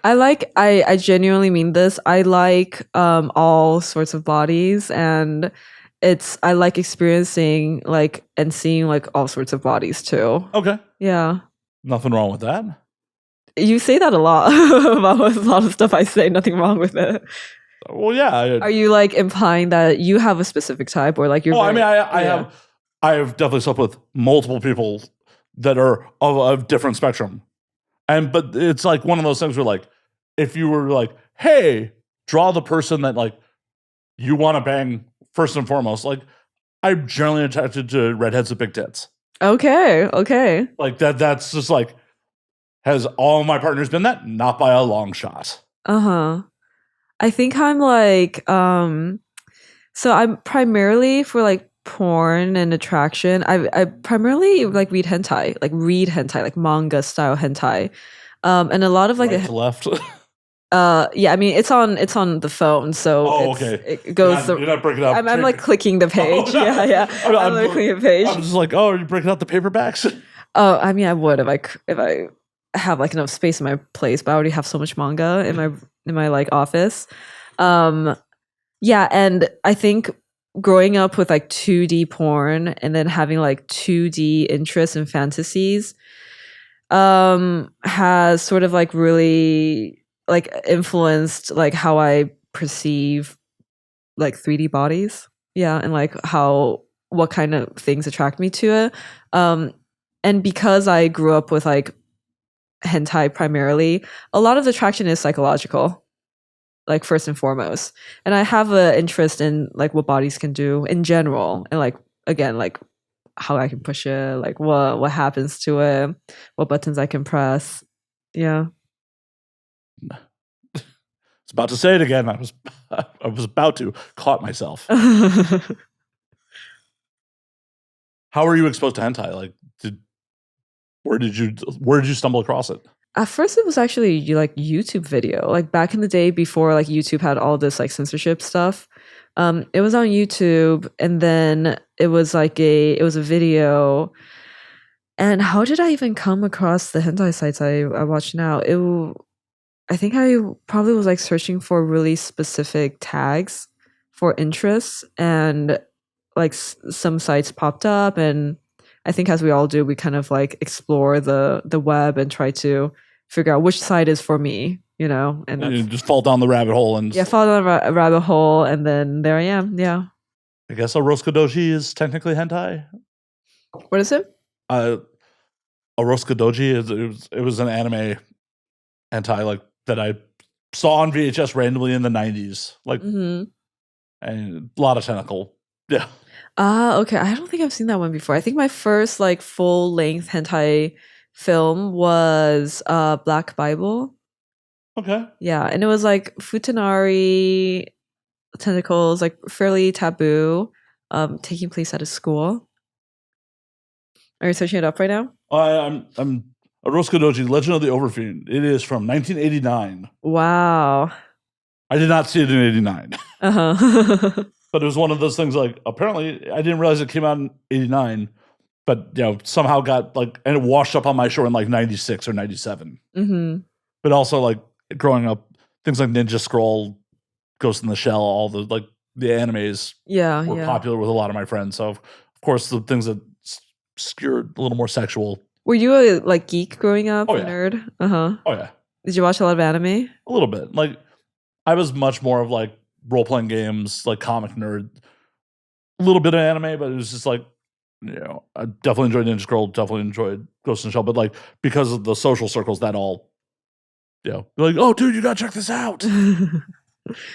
I genuinely mean this. I like all sorts of bodies, and I like experiencing like and seeing like all sorts of bodies too. Okay. Yeah. Nothing wrong with that. You say that a lot about a lot of stuff I say, nothing wrong with it. Well, yeah. Are you like implying that you have a specific type or like you're I mean, I have definitely slept with multiple people that are of a different spectrum. But it's like one of those things where like, if you were like, hey, draw the person that like you want to bang first and foremost, like I'm generally attracted to redheads with big tits. Okay. Like that's just like, has all my partners been that? Not by a long shot. Uh-huh. I think I'm like, so I'm primarily for like porn and attraction. I primarily like read hentai, like manga style hentai. And a lot of like right to left. Yeah, I mean it's on the phone, so it goes. You're not breaking up. I'm like clicking the page. Oh, yeah. I'm like clicking the page. I'm just like, oh, are you breaking out the paperbacks? Oh, I mean, I would if I have like enough space in my place, but I already have so much manga in my like office. Yeah, and I think growing up with like 2D porn and then having like 2D interests and fantasies has sort of like really like influenced like how I perceive like 3D bodies. Yeah, and like what kind of things attract me to it. And because I grew up with like hentai primarily, a lot of the attraction is psychological, like first and foremost. And I have an interest in like what bodies can do in general, and like again, like how I can push it, like what happens to it, what buttons I can press. Yeah. It's about to say it again. I was about to caught myself. How were you exposed to hentai? Like, where did you stumble across it? At first, it was actually like YouTube video. Like back in the day, before like YouTube had all this like censorship stuff, it was on YouTube, and then it was a video. And how did I even come across the hentai sites I watch now? I think I probably was like searching for really specific tags for interests, and like some sites popped up, and I think as we all do, we kind of like explore the web and try to figure out which site is for me, you know, and you just fall down the rabbit hole fall down the rabbit hole, and then there I am. Yeah. I guess Oroskodoji is technically hentai. What is it? Oroskodoji it was an anime hentai like that I saw on VHS randomly in the 90s, like, and a lot of tentacle. Yeah. Okay. I don't think I've seen that one before. I think my first like full length hentai film was Black Bible. Okay. Yeah, and it was like futanari tentacles, like fairly taboo, taking place at a school. Are you searching it up right now? I'm Oroskodoji, Legend of the Overfiend. It is from 1989. Wow. I did not see it in 89. Uh-huh. But it was one of those things like, apparently, I didn't realize it came out in 89, but, you know, somehow got like, and it washed up on my shore in like 96 or 97. Mm-hmm. But also, like, growing up, things like Ninja Scroll, Ghost in the Shell, all the, like, the animes were popular with a lot of my friends. So, of course, the things that skewed a little more sexual. Were you a, like, geek growing up? Oh, a yeah. nerd? Uh-huh. Oh, yeah. Did you watch a lot of anime? A little bit. Like, I was much more of, like, role-playing games, like comic nerd, a little bit of anime, but it was just like, you know, I definitely enjoyed Ninja Scroll, definitely enjoyed Ghost in the Shell, but like because of the social circles, that all, you know, like, oh, dude, you gotta check this out.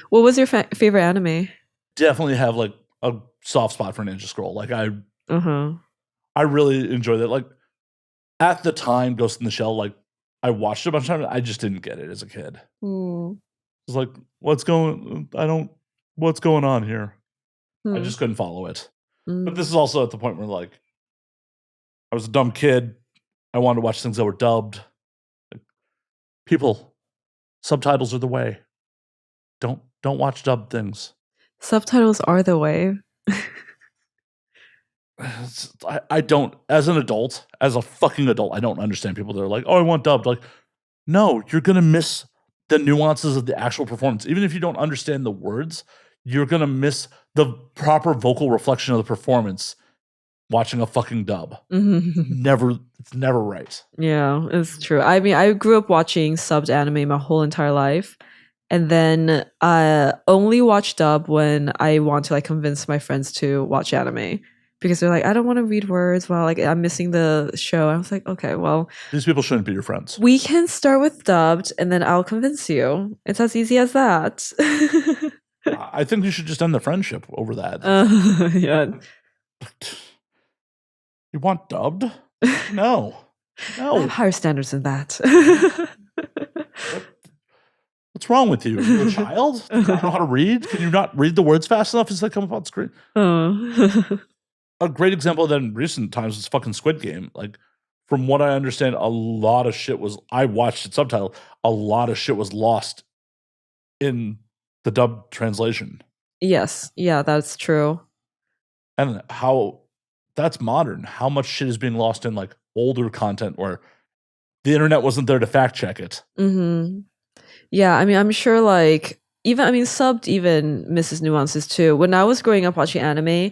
What was your favorite anime? Definitely have like a soft spot for Ninja Scroll. Like I really enjoyed it. Like at the time, Ghost in the Shell, like I watched it a bunch of times. I just didn't get it as a kid. It's like, what's going on here? I just couldn't follow it. Mm. But this is also at the point where like I was a dumb kid. I wanted to watch things that were dubbed. Like, people, subtitles are the way. Don't watch dubbed things. Subtitles are the way. I don't, as an adult, as a fucking adult, I don't understand people that are like, oh, I want dubbed. Like, no, you're gonna miss the nuances of the actual performance. Even if you don't understand the words, you're gonna miss the proper vocal reflection of the performance watching a fucking dub. It's never right. Yeah, it's true. I mean, I grew up watching subbed anime my whole entire life. And then I only watch dub when I want to like convince my friends to watch anime. Because they're like, I don't want to read words while like I'm missing the show. I was like, okay, well, these people shouldn't be your friends. We can start with dubbed, and then I'll convince you. It's as easy as that. I think you should just end the friendship over that. Yeah. You want dubbed? No. I have higher standards than that. What's wrong with you? Are you a child? Do you not know how to read? Can you not read the words fast enough as they come up on screen? A great example of that in recent times is fucking Squid Game. Like, from what I understand, a lot of shit was, I watched it subtitled, a lot of shit was lost in the dub translation. Yes. Yeah, that's true. And how that's modern. How much shit is being lost in like older content where the internet wasn't there to fact check it. Mm-hmm. Yeah, I mean, I'm sure like subbed even misses nuances too. When I was growing up watching anime,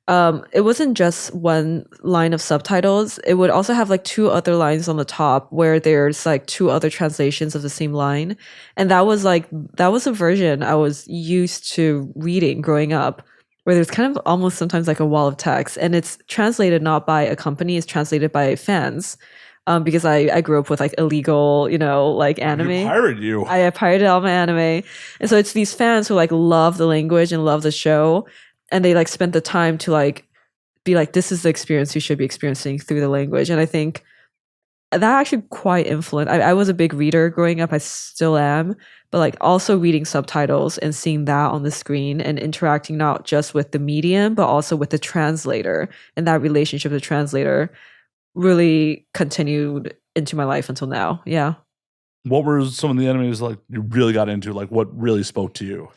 it wasn't just one line of subtitles. It would also have like two other lines on the top where there's like two other translations of the same line. And that was a version I was used to reading growing up, where there's kind of almost sometimes like a wall of text, and it's translated not by a company, it's translated by fans. Because I grew up with like illegal, like anime. I pirated all my anime. And so it's these fans who like love the language and love the show. And they like spent the time to like be like, this is the experience you should be experiencing through the language. And I think that actually quite influenced. I was a big reader growing up. I still am. But like also reading subtitles and seeing that on the screen and interacting not just with the medium, but also with the translator, and that relationship with the translator really continued into my life until now. Yeah. What were some of the animes like you really got into? Like what really spoke to you?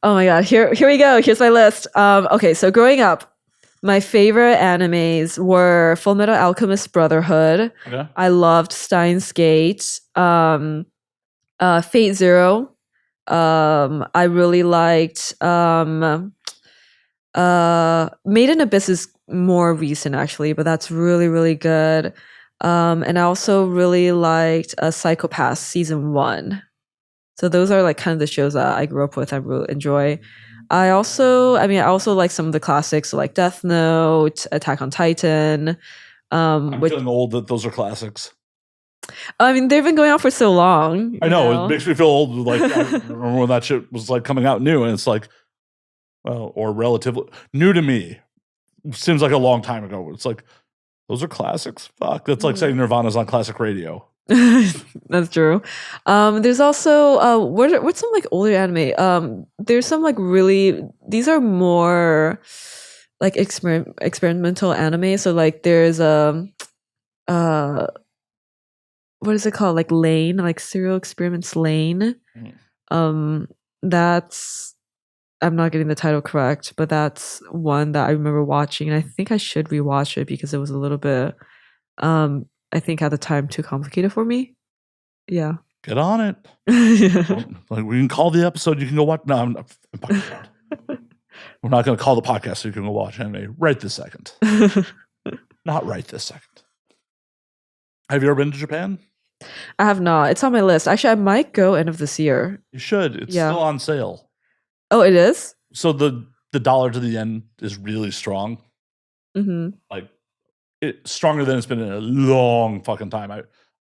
Oh my god, here we go. Here's my list. Okay, so growing up, my favorite animes were Full Metal Alchemist Brotherhood. Okay. I loved Steins Gate, Fate Zero. I really liked Made in Abyss is more recent actually, but that's really, really good. And I also really liked Psychopaths season 1. So those are like kind of the shows that I grew up with. I really enjoy. I also like some of the classics, so like Death Note, Attack on Titan. I'm feeling old that those are classics. I mean, they've been going on for so long. I know. It makes me feel old. Like I remember when that shit was like coming out new, and it's like, well, or relatively new to me. Seems like a long time ago. It's like, those are classics. Fuck, that's like saying Nirvana's on classic radio. That's true. There's also what's some like older anime? There's some like really, these are more like experimental anime. So like there's what is it called? Like Lane, like Serial Experiments Lane. That's, I'm not getting the title correct, but that's one that I remember watching, and I think I should rewatch it because it was a little bit I think at the time too complicated for me. Yeah. Get on it. Like we can call the episode. You can go watch. No, I'm not. We're not going to call the podcast so you can go watch anime right this second. Not right this second. Have you ever been to Japan? I have not. It's on my list. Actually, I might go end of this year. You should. It's still on sale. Oh, it is? So the dollar to the yen is really strong. Mm-hmm. Like, it's stronger than it's been in a long fucking time.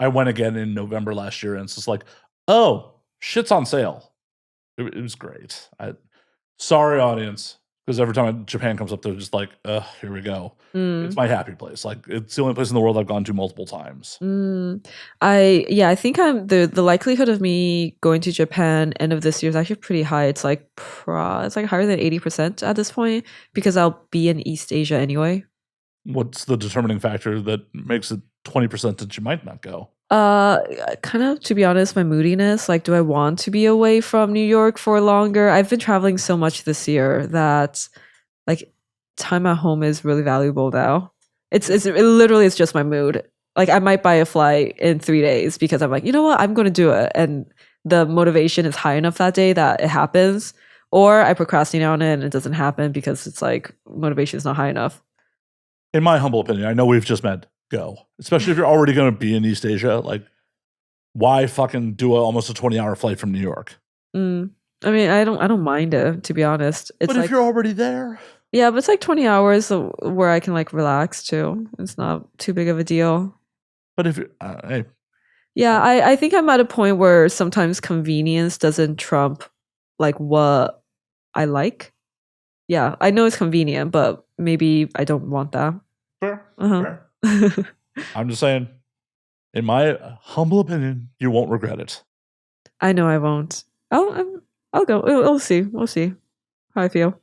I went again in November last year, and it's just like, oh, shit's on sale. It was great. Sorry, audience. because every time Japan comes up, they're just like, here we go. It's Mm. my happy place. Like, it's the only place in the world I've gone to multiple times. I think I'm the likelihood of me going to Japan end of this year is actually pretty high. It's like it's like higher than 80% at this point because I'll be in East Asia anyway. What's the determining factor that makes it 20% that you might not go? Kind of, to be honest, my moodiness. Like, do I want to be away from New York for longer? I've been traveling so much this year that like time at home is really valuable now. It literally is just my mood. Like, I might buy a flight in 3 days because I'm like, you know what, I'm going to do it, and the motivation is high enough that day that it happens. Or I procrastinate on it and it doesn't happen because it's like motivation is not high enough. In my humble opinion, I know we've just met, go. Especially if you're already going to be in East Asia. Like, why fucking do almost a 20-hour flight from New York? I mean, I don't mind it, to be honest. It's but like, if you're already there, yeah, but it's like 20 hours where I can like relax too. It's not too big of a deal. but if you, hey, Yeah, I think I'm at a point where sometimes convenience doesn't trump like what I like. Yeah, I know it's convenient, but maybe I don't want that. fair, Uh-huh. fair. I'm just saying, in my humble opinion, you won't regret it. I know I won't. I'll go. We'll see. We'll see how I feel.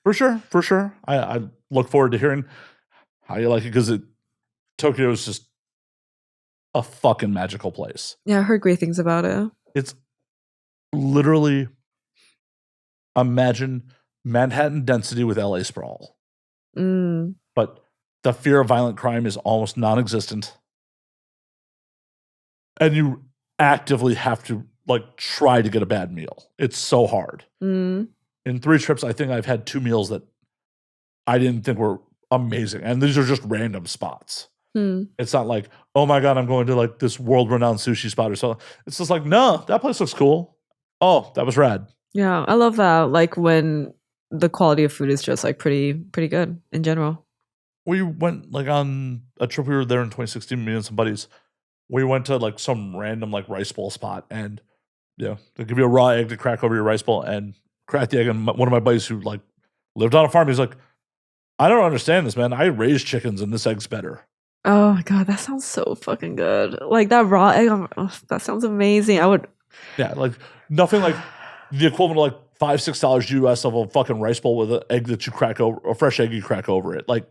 For sure, for sure. I look forward to hearing how you like it, because Tokyo is just a fucking magical place. Yeah, I heard great things about it. It's literally, imagine Manhattan density with LA sprawl. But the fear of violent crime is almost non-existent. And you actively have to like try to get a bad meal. It's so hard. In 3 trips, I think I've had 2 meals that I didn't think were amazing. And these are just random spots. It's not like, oh my God, I'm going to like this world-renowned sushi spot or something. It's just like, no, that place looks cool. Oh, that was rad. Yeah, I love that. Like when the quality of food is just like pretty good in general. We went like on a trip, we were there in 2016, me and some buddies. We went to like some random like rice bowl spot, and they give you a raw egg to crack over your rice bowl and crack the egg. And one of my buddies who like lived on a farm, he's like, I don't understand this, man. I raise chickens and this egg's better. Oh my God, that sounds so fucking good. Like that raw egg, that sounds amazing. I would. Yeah, like nothing like the equivalent of like $5-6 US of a fucking rice bowl with an egg that you crack over, a fresh egg you crack over it. Like,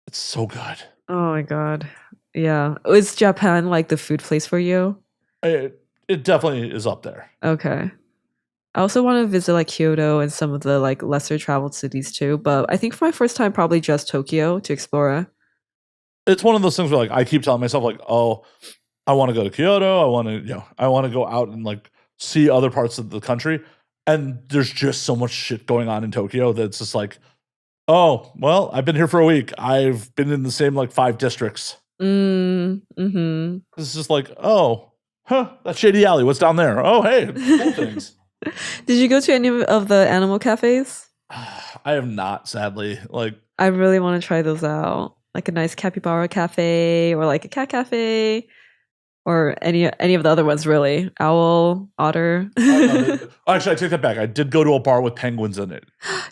it's so good. Oh my God. Yeah. Is Japan like the food place for you? It definitely is up there. Okay. I also want to visit like Kyoto and some of the like lesser traveled cities too. But I think for my first time, probably just Tokyo to explore it. It's one of those things where like I keep telling myself like, oh, I want to go to Kyoto. I want to go out and like see other parts of the country. And there's just so much shit going on in Tokyo that it's just like, oh, well, I've been here for a week. I've been in the same like 5 districts. It's just like, oh, that shady alley. What's down there? Oh, hey, cool things. Did you go to any of the animal cafes? I have not, sadly. Like, I really want to try those out. Like a nice capybara cafe or like a cat cafe. Or any of the other ones, really. Owl, otter. Actually, I take that back. I did go to a bar with penguins in it.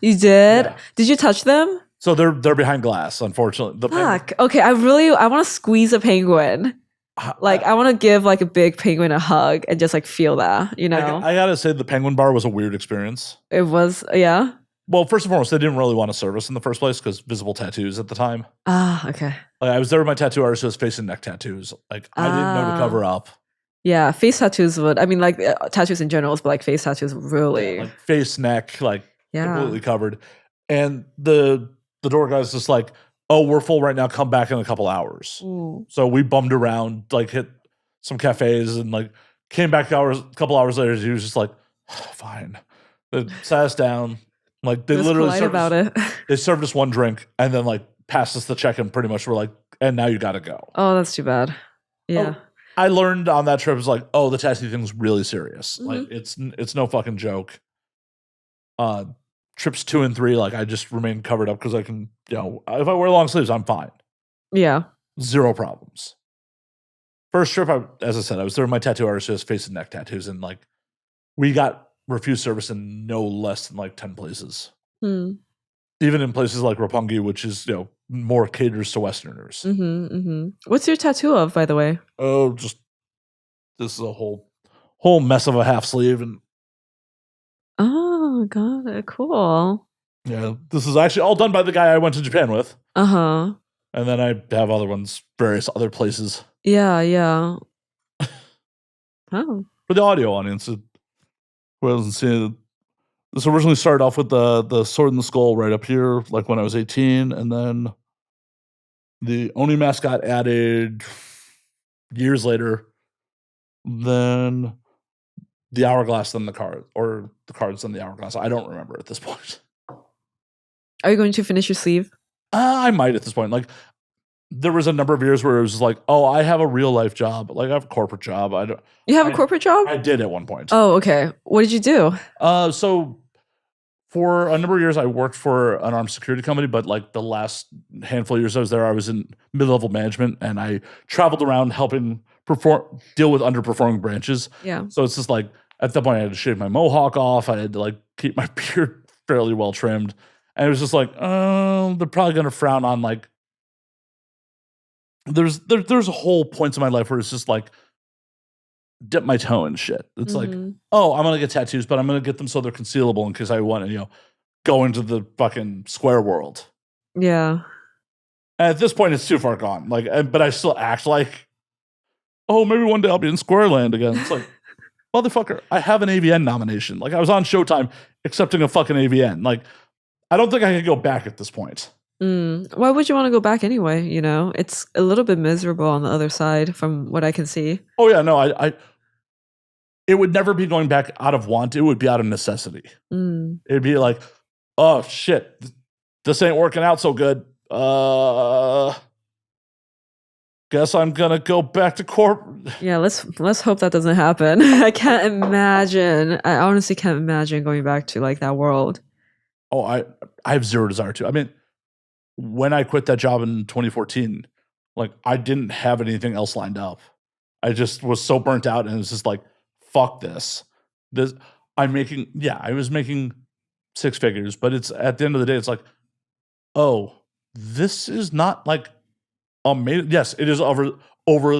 You did? Yeah. Did you touch them? So they're behind glass, unfortunately. Fuck. Okay, I want to squeeze a penguin. Like, I want to give like a big penguin a hug and just like feel that, you know? I gotta say, the penguin bar was a weird experience. It was, yeah. Well, first and foremost, they didn't really want to serve us in the first place because visible tattoos at the time. Ah, okay. Like, I was there with my tattoo artist who has face and neck tattoos. Like, I didn't know to cover up. Yeah, face tattoos would. I mean, like tattoos in general, but like face tattoos really. Yeah, like face, neck, like completely covered. And the door guy's just like, "Oh, we're full right now. Come back in a couple hours." Ooh. So we bummed around, like hit some cafes, and like came back a couple hours later. He was just like, "Fine." They sat us down. Like they literally they served us one drink and then like passed us the check and pretty much were like, "And now you got to go." Oh, that's too bad. Yeah. Oh, I learned on that trip was like, oh, the tattoo thing's really serious. Like it's no fucking joke. Trips 2 and 3, like I just remain covered up because I can, if I wear long sleeves, I'm fine. Yeah. 0 problems. First trip, as I said, I was there with my tattoo artist who has face and neck tattoos, and like we got refused service in no less than like 10 places. Hmm. even in places like Roppongi, which is more caters to Westerners. What's your tattoo of, by the way? Oh, just this is a whole mess of a half sleeve, and Oh, got it. Cool. yeah, this is actually all done by the guy I went to Japan with. Uh-huh. And then I have other ones, various other places. Yeah. Oh. For the audio audience, who hasn't seen it, this originally started off with the sword and the skull right up here, like when I was 18, and then the Oni mask got added years later. Then the hourglass, then the card, or the cards, then the hourglass. I don't remember at this point. Are you going to finish your sleeve? I might at this point. Like, there was a number of years where it was just like, oh, I have a real life job. Like, I have a corporate job. You have a corporate job? I did at one point. Oh, okay. What did you do? So for a number of years, I worked for an armed security company, but like the last handful of years I was there, I was in mid-level management, and I traveled around helping deal with underperforming branches. Yeah. So it's just like, at that point, I had to shave my mohawk off. I had to like keep my beard fairly well trimmed. And it was just like, oh, they're probably going to frown on like, there's whole points in my life where it's just like, dip my toe in shit. It's like, oh, I'm gonna get tattoos, but I'm gonna get them so they're concealable in case I want to, go into the fucking square world. Yeah. And at this point, it's too far gone. Like, but I still act like, oh, maybe one day I'll be in Square Land again. It's like, motherfucker, I have an AVN nomination. Like, I was on Showtime accepting a fucking AVN. Like, I don't think I could go back at this point. Why would you want to go back anyway? It's a little bit miserable on the other side from what I can see. Oh yeah, no, it would never be going back out of want. It would be out of necessity. It'd be like, oh shit, this ain't working out so good. Guess I'm gonna go back to corp. Yeah, let's hope that doesn't happen. I can't imagine. I honestly can't imagine going back to like that world. Oh, I have zero desire to. I mean, when I quit that job in 2014, like I didn't have anything else lined up. I just was so burnt out, and it's just like, fuck this. I was making six figures, but it's at the end of the day, it's like, oh, this is not like amazing. Yes, it is over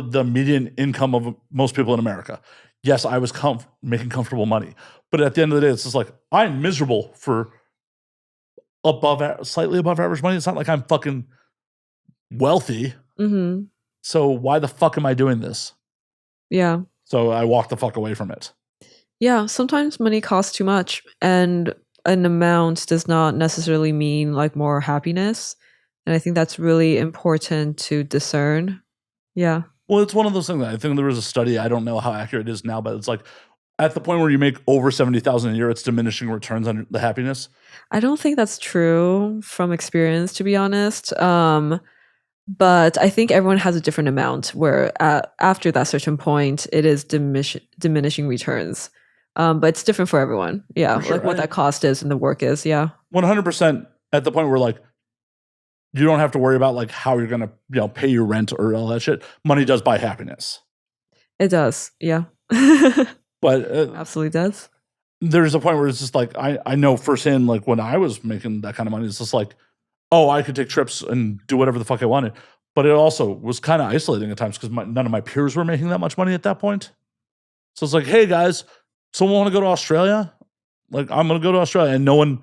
the median income of most people in America. Yes, I was making comfortable money, but at the end of the day, it's just like, I'm miserable for slightly above average money. It's not like I'm fucking wealthy. So why the fuck am I doing this? Yeah. So I walked the fuck away from it. Yeah, sometimes money costs too much, and an amount does not necessarily mean like more happiness. And I think that's really important to discern. Yeah. Well, it's one of those things that I think there was a study, I don't know how accurate it is now, but it's like, at the point where you make over 70,000 a year, it's diminishing returns on the happiness. I don't think that's true from experience, to be honest. But I think everyone has a different amount where after that certain point, it is diminishing returns. But it's different for everyone. Yeah, For sure. like what that cost is and the work is. Yeah. 100% at the point where like, you don't have to worry about like how you're going to, pay your rent or all that shit. Money does buy happiness. It does. Yeah. But absolutely does. There's a point where it's just like, I know firsthand, like when I was making that kind of money, it's just like, oh, I could take trips and do whatever the fuck I wanted. But it also was kind of isolating at times because none of my peers were making that much money at that point. So it's like, hey guys, someone want to go to Australia? Like, I'm going to go to Australia. And no one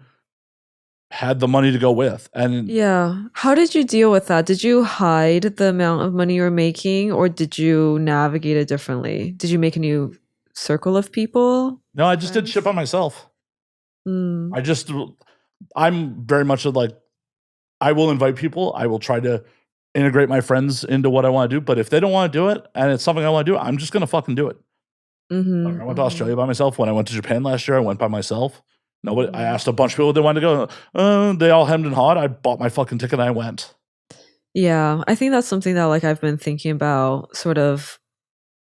had the money to go with. And yeah. How did you deal with that? Did you hide the amount of money you were making, or did you navigate it differently? Did you make a new circle of people? No, I just did shit by myself. I'm very much like, I will invite people. I will try to integrate my friends into what I want to do. But if they don't want to do it and it's something I want to do, I'm just going to fucking do it. Like I went to Australia by myself. When I went to Japan last year, I went by myself. Nobody. I asked a bunch of people if they wanted to go. They all hemmed and hawed. I bought my fucking ticket and I went. Yeah, I think that's something that like I've been thinking about, sort of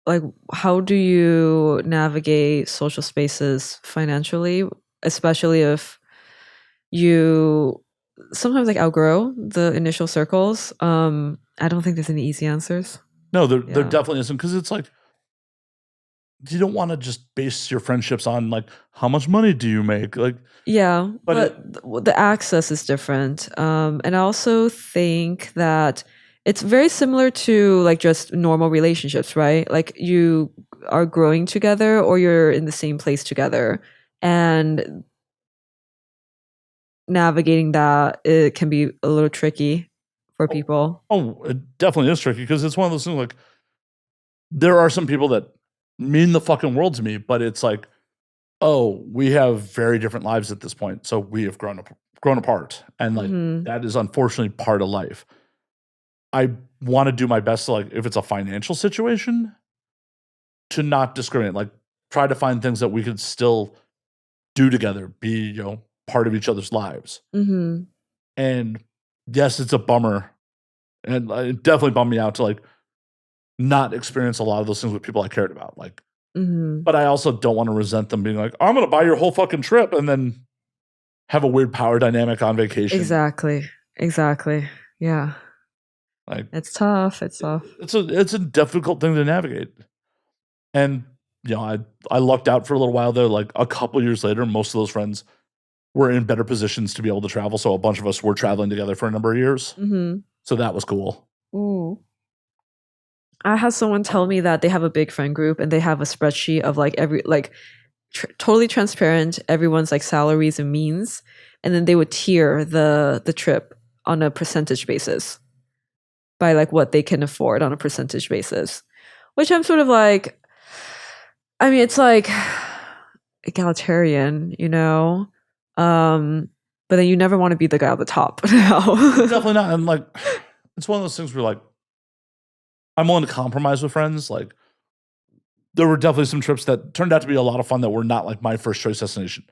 like, how do you navigate social spaces financially, especially if you sometimes like outgrow the initial circles. I don't think there's any easy answers. No, there definitely isn't, because it's like, you don't want to just base your friendships on like how much money do you make, like Yeah, but but the access is different. And I also think that it's very similar to like just normal relationships, right? Like you are growing together or you're in the same place together. And navigating that, it can be a little tricky for people. it definitely is tricky because it's one of those things like there are some people that mean the fucking world to me, but it's like, oh, we have very different lives at this point, so we have grown apart, and like that is unfortunately part of life. I want to do my best to, like, if it's a financial situation, to not discriminate, like try to find things that we could still do together, be, part of each other's lives. And yes, it's a bummer, and it definitely bummed me out to like not experience a lot of those things with people I cared about. Like, but I also don't want to resent them being like, I'm going to buy your whole fucking trip and then have a weird power dynamic on vacation. Exactly. Yeah. Like, it's tough. It's a difficult thing to navigate. And, I lucked out for a little while there. Like a couple years later, most of those friends were in better positions to be able to travel. So a bunch of us were traveling together for a number of years. So that was cool. Ooh. I had someone tell me that they have a big friend group and they have a spreadsheet of like totally transparent, everyone's like salaries and means, and then they would tier the trip on a percentage basis by like what they can afford on a percentage basis, which I'm sort of like, I mean, it's like egalitarian, but then you never want to be the guy at the top. Definitely not. And like, it's one of those things where like, I'm willing to compromise with friends. Like, there were definitely some trips that turned out to be a lot of fun that were not like my first choice destination.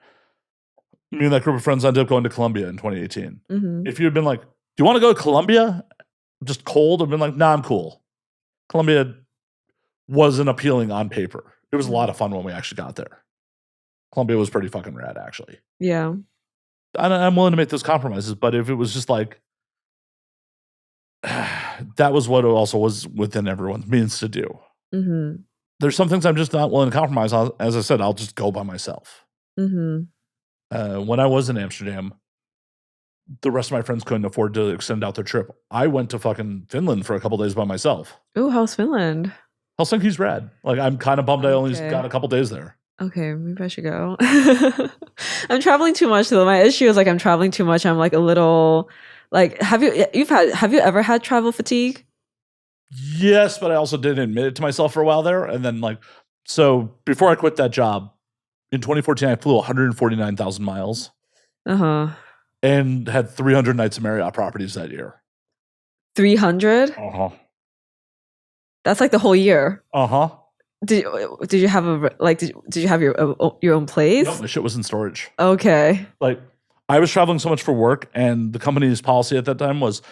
Me and that group of friends ended up going to Colombia in 2018. If you had been like, do you want to go to Colombia? Just cold, I've been like, nah, I'm cool. Colombia wasn't appealing on paper. It was a lot of fun when we actually got there. Colombia was pretty fucking rad, actually. Yeah. I'm willing to make those compromises, but if it was just like, that was what it also was within everyone's means to do. There's some things I'm just not willing to compromise on. As I said, I'll just go by myself. When I was in Amsterdam, the rest of my friends couldn't afford to extend out their trip. I went to fucking Finland for a couple days by myself. Ooh, how's Finland? Helsinki's rad. Like, I'm kind of bummed I only got a couple days there. Okay, maybe I should go. I'm traveling too much though. My issue is like I'm traveling too much. I'm like a little like, have you ever had travel fatigue? Yes, but I also didn't admit it to myself for a while there. And then like, so before I quit that job in 2014, I flew 149,000 miles. And had 300 nights of Marriott properties that year. 300? That's like the whole year. Did you have did you have your own place? No, my shit was in storage. Okay. Like, I was traveling so much for work, and the company's policy at that time was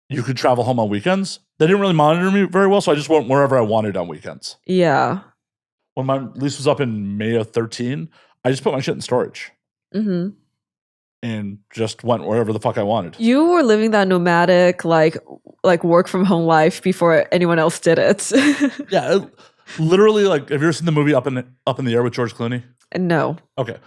you could travel home on weekends. They didn't really monitor me very well, so I just went wherever I wanted on weekends. Yeah. When my lease was up in May of 13, I just put my shit in storage. And just went wherever the fuck I wanted. You were living that nomadic, like work from home life before anyone else did it. Yeah, literally. Like, have you ever seen the movie Up in the Air with George Clooney? No. Okay,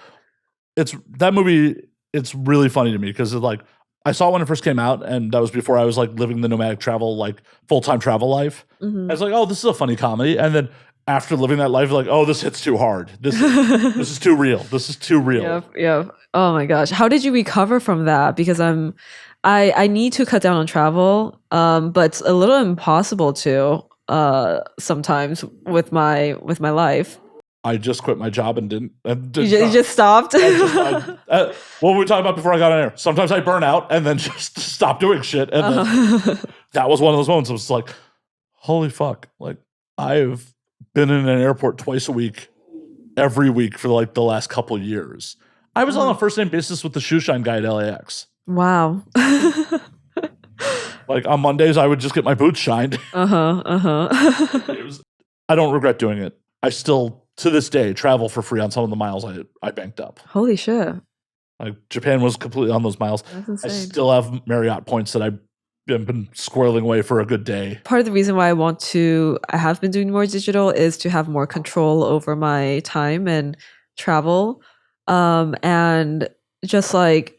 it's that movie. It's really funny to me because like I saw it when it first came out, and that was before I was like living the nomadic travel, like full-time travel life. I was like, oh, this is a funny comedy, and then after living that life, like, oh, this hits too hard. This is too real. This is too real. Yeah. Oh my gosh. How did you recover from that? Because I need to cut down on travel, but it's a little impossible to sometimes with my life. I just quit my job and didn't. You just stopped? What were we talking about before I got on air? Sometimes I burn out and then just stop doing shit. And then that was one of those moments. I was like, holy fuck. Like, I've been in an airport twice a week, every week for like the last couple years. I was on a first name basis with the shoe shine guy at LAX. Wow. Like, on Mondays, I would just get my boots shined. I don't regret doing it. I still, to this day, travel for free on some of the miles I banked up. Holy shit. Like, Japan was completely on those miles. That's insane. I still have Marriott points that I been squirreling away for a good day. Part of the reason why I have been doing more digital is to have more control over my time and travel. And just like,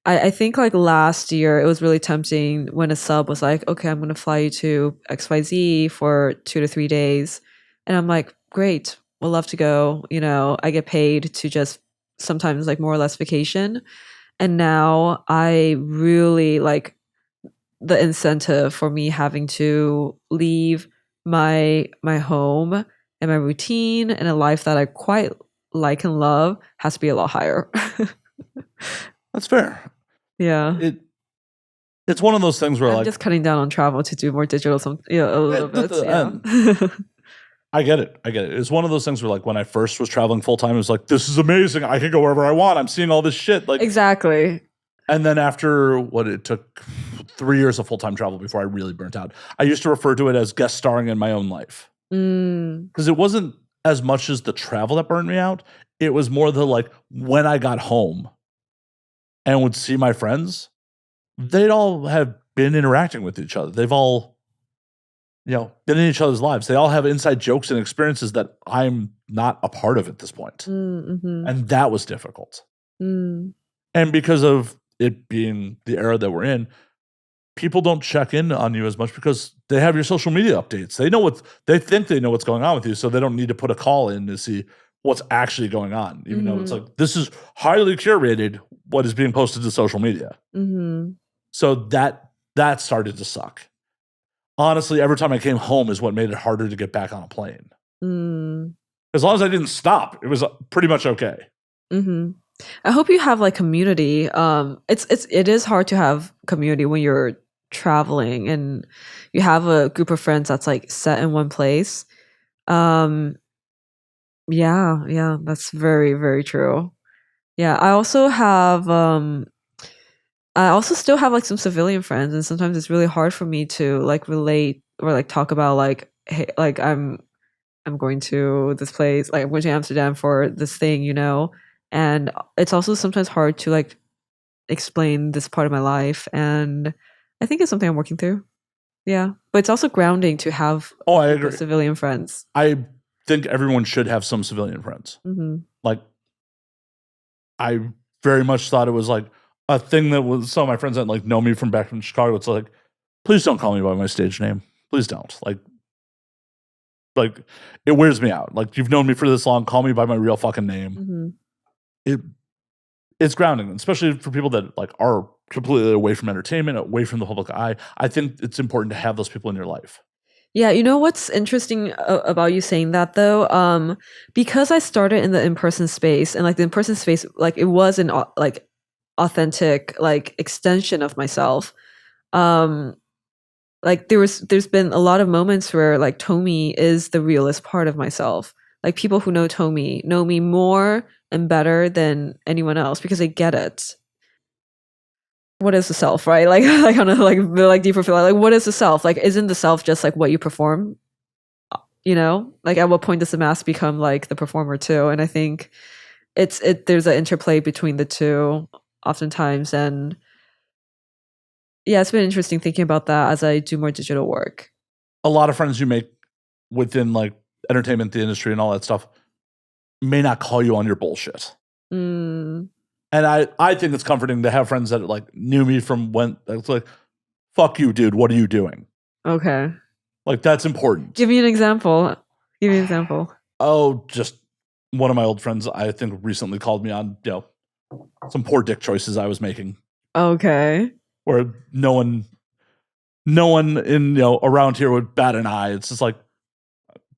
I think like last year, it was really tempting when a sub was like, okay, I'm going to fly you to XYZ for 2 to 3 days. And I'm like, great, we'll love to go. You know, I get paid to just sometimes like more or less vacation. And now I really like the incentive for me having to leave my home and my routine and a life that I quite like and love has to be a lot higher. That's fair. Yeah. It's one of those things where I'm like just cutting down on travel to do more digital a little bit. Yeah. I get it. It's one of those things where like when I first was traveling full time, it was like, this is amazing. I can go wherever I want. I'm seeing all this shit. Like exactly. And then after it took 3 years of full-time travel before I really burnt out. I used to refer to it as guest starring in my own life. Because it wasn't as much as the travel that burned me out. It was more the like when I got home and would see my friends, they'd all have been interacting with each other. They've all, been in each other's lives. They all have inside jokes and experiences that I'm not a part of at this point. And that was difficult. And because of it being the era that we're in, people don't check in on you as much because they have your social media updates. They think they know what's going on with you, so they don't need to put a call in to see what's actually going on. Even though it's like, this is highly curated what is being posted to social media. So that started to suck. Honestly, every time I came home is what made it harder to get back on a plane. As long as I didn't stop, it was pretty much okay. I hope you have like community. It is hard to have community when you're traveling and you have a group of friends that's like set in one place. Yeah, that's very, very true. Yeah, I also still have like some civilian friends, and sometimes it's really hard for me to like relate or like talk about like, hey, like I'm going to this place, like I'm going to Amsterdam for this thing, and it's also sometimes hard to like explain this part of my life, and I think it's something I'm working through. Yeah, but it's also grounding to have I agree. Civilian friends. I think everyone should have some civilian friends. Like, I very much thought it was like a thing that was some of my friends that like know me from back in Chicago. It's like, please don't call me by my stage name. Please don't. Like it wears me out. Like, you've known me for this long. Call me by my real fucking name. It's grounding, especially for people that like are completely away from entertainment, away from the public eye. I think it's important to have those people in your life. Yeah, you know what's interesting about you saying that though? Because I started in the in-person space, and like the in-person space, like it was an like authentic like extension of myself. Like there's been a lot of moments where like Tomie is the realest part of myself. Like people who know Tomie know me more and better than anyone else because they get it. What is the self, right? Like on a like deeper feel, like what is the self? Like, isn't the self just like what you perform? Like at what point does the mask become like the performer too? And I think there's an interplay between the two oftentimes, and yeah, it's been interesting thinking about that as I do more digital work. A lot of friends you make within like entertainment, the industry, and all that stuff may not call you on your bullshit. And I think it's comforting to have friends that like knew me from when it's like, fuck you, dude. What are you doing? Okay. Like, that's important. Give me an example. Oh, just one of my old friends, I think, recently called me on, some poor dick choices I was making. Okay. Where no one in, around here would bat an eye. It's just like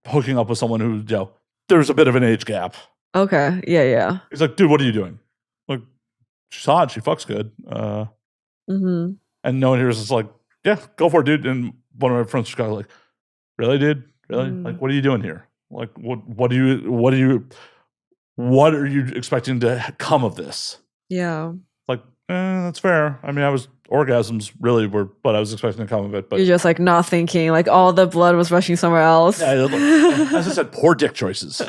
hooking up with someone who, there's a bit of an age gap. Okay. Yeah. He's like, dude, what are you doing? Like, she's hot. She fucks good. And no one here is just like, yeah, go for it, dude. And one of my friends was like, really, dude? Really? Like, what are you doing here? Like, what are you expecting to come of this? Yeah. Like, that's fair. I mean, orgasms really were what I was expecting to come of it. But you're just like not thinking, like all the blood was rushing somewhere else. Yeah, as I said, poor dick choices.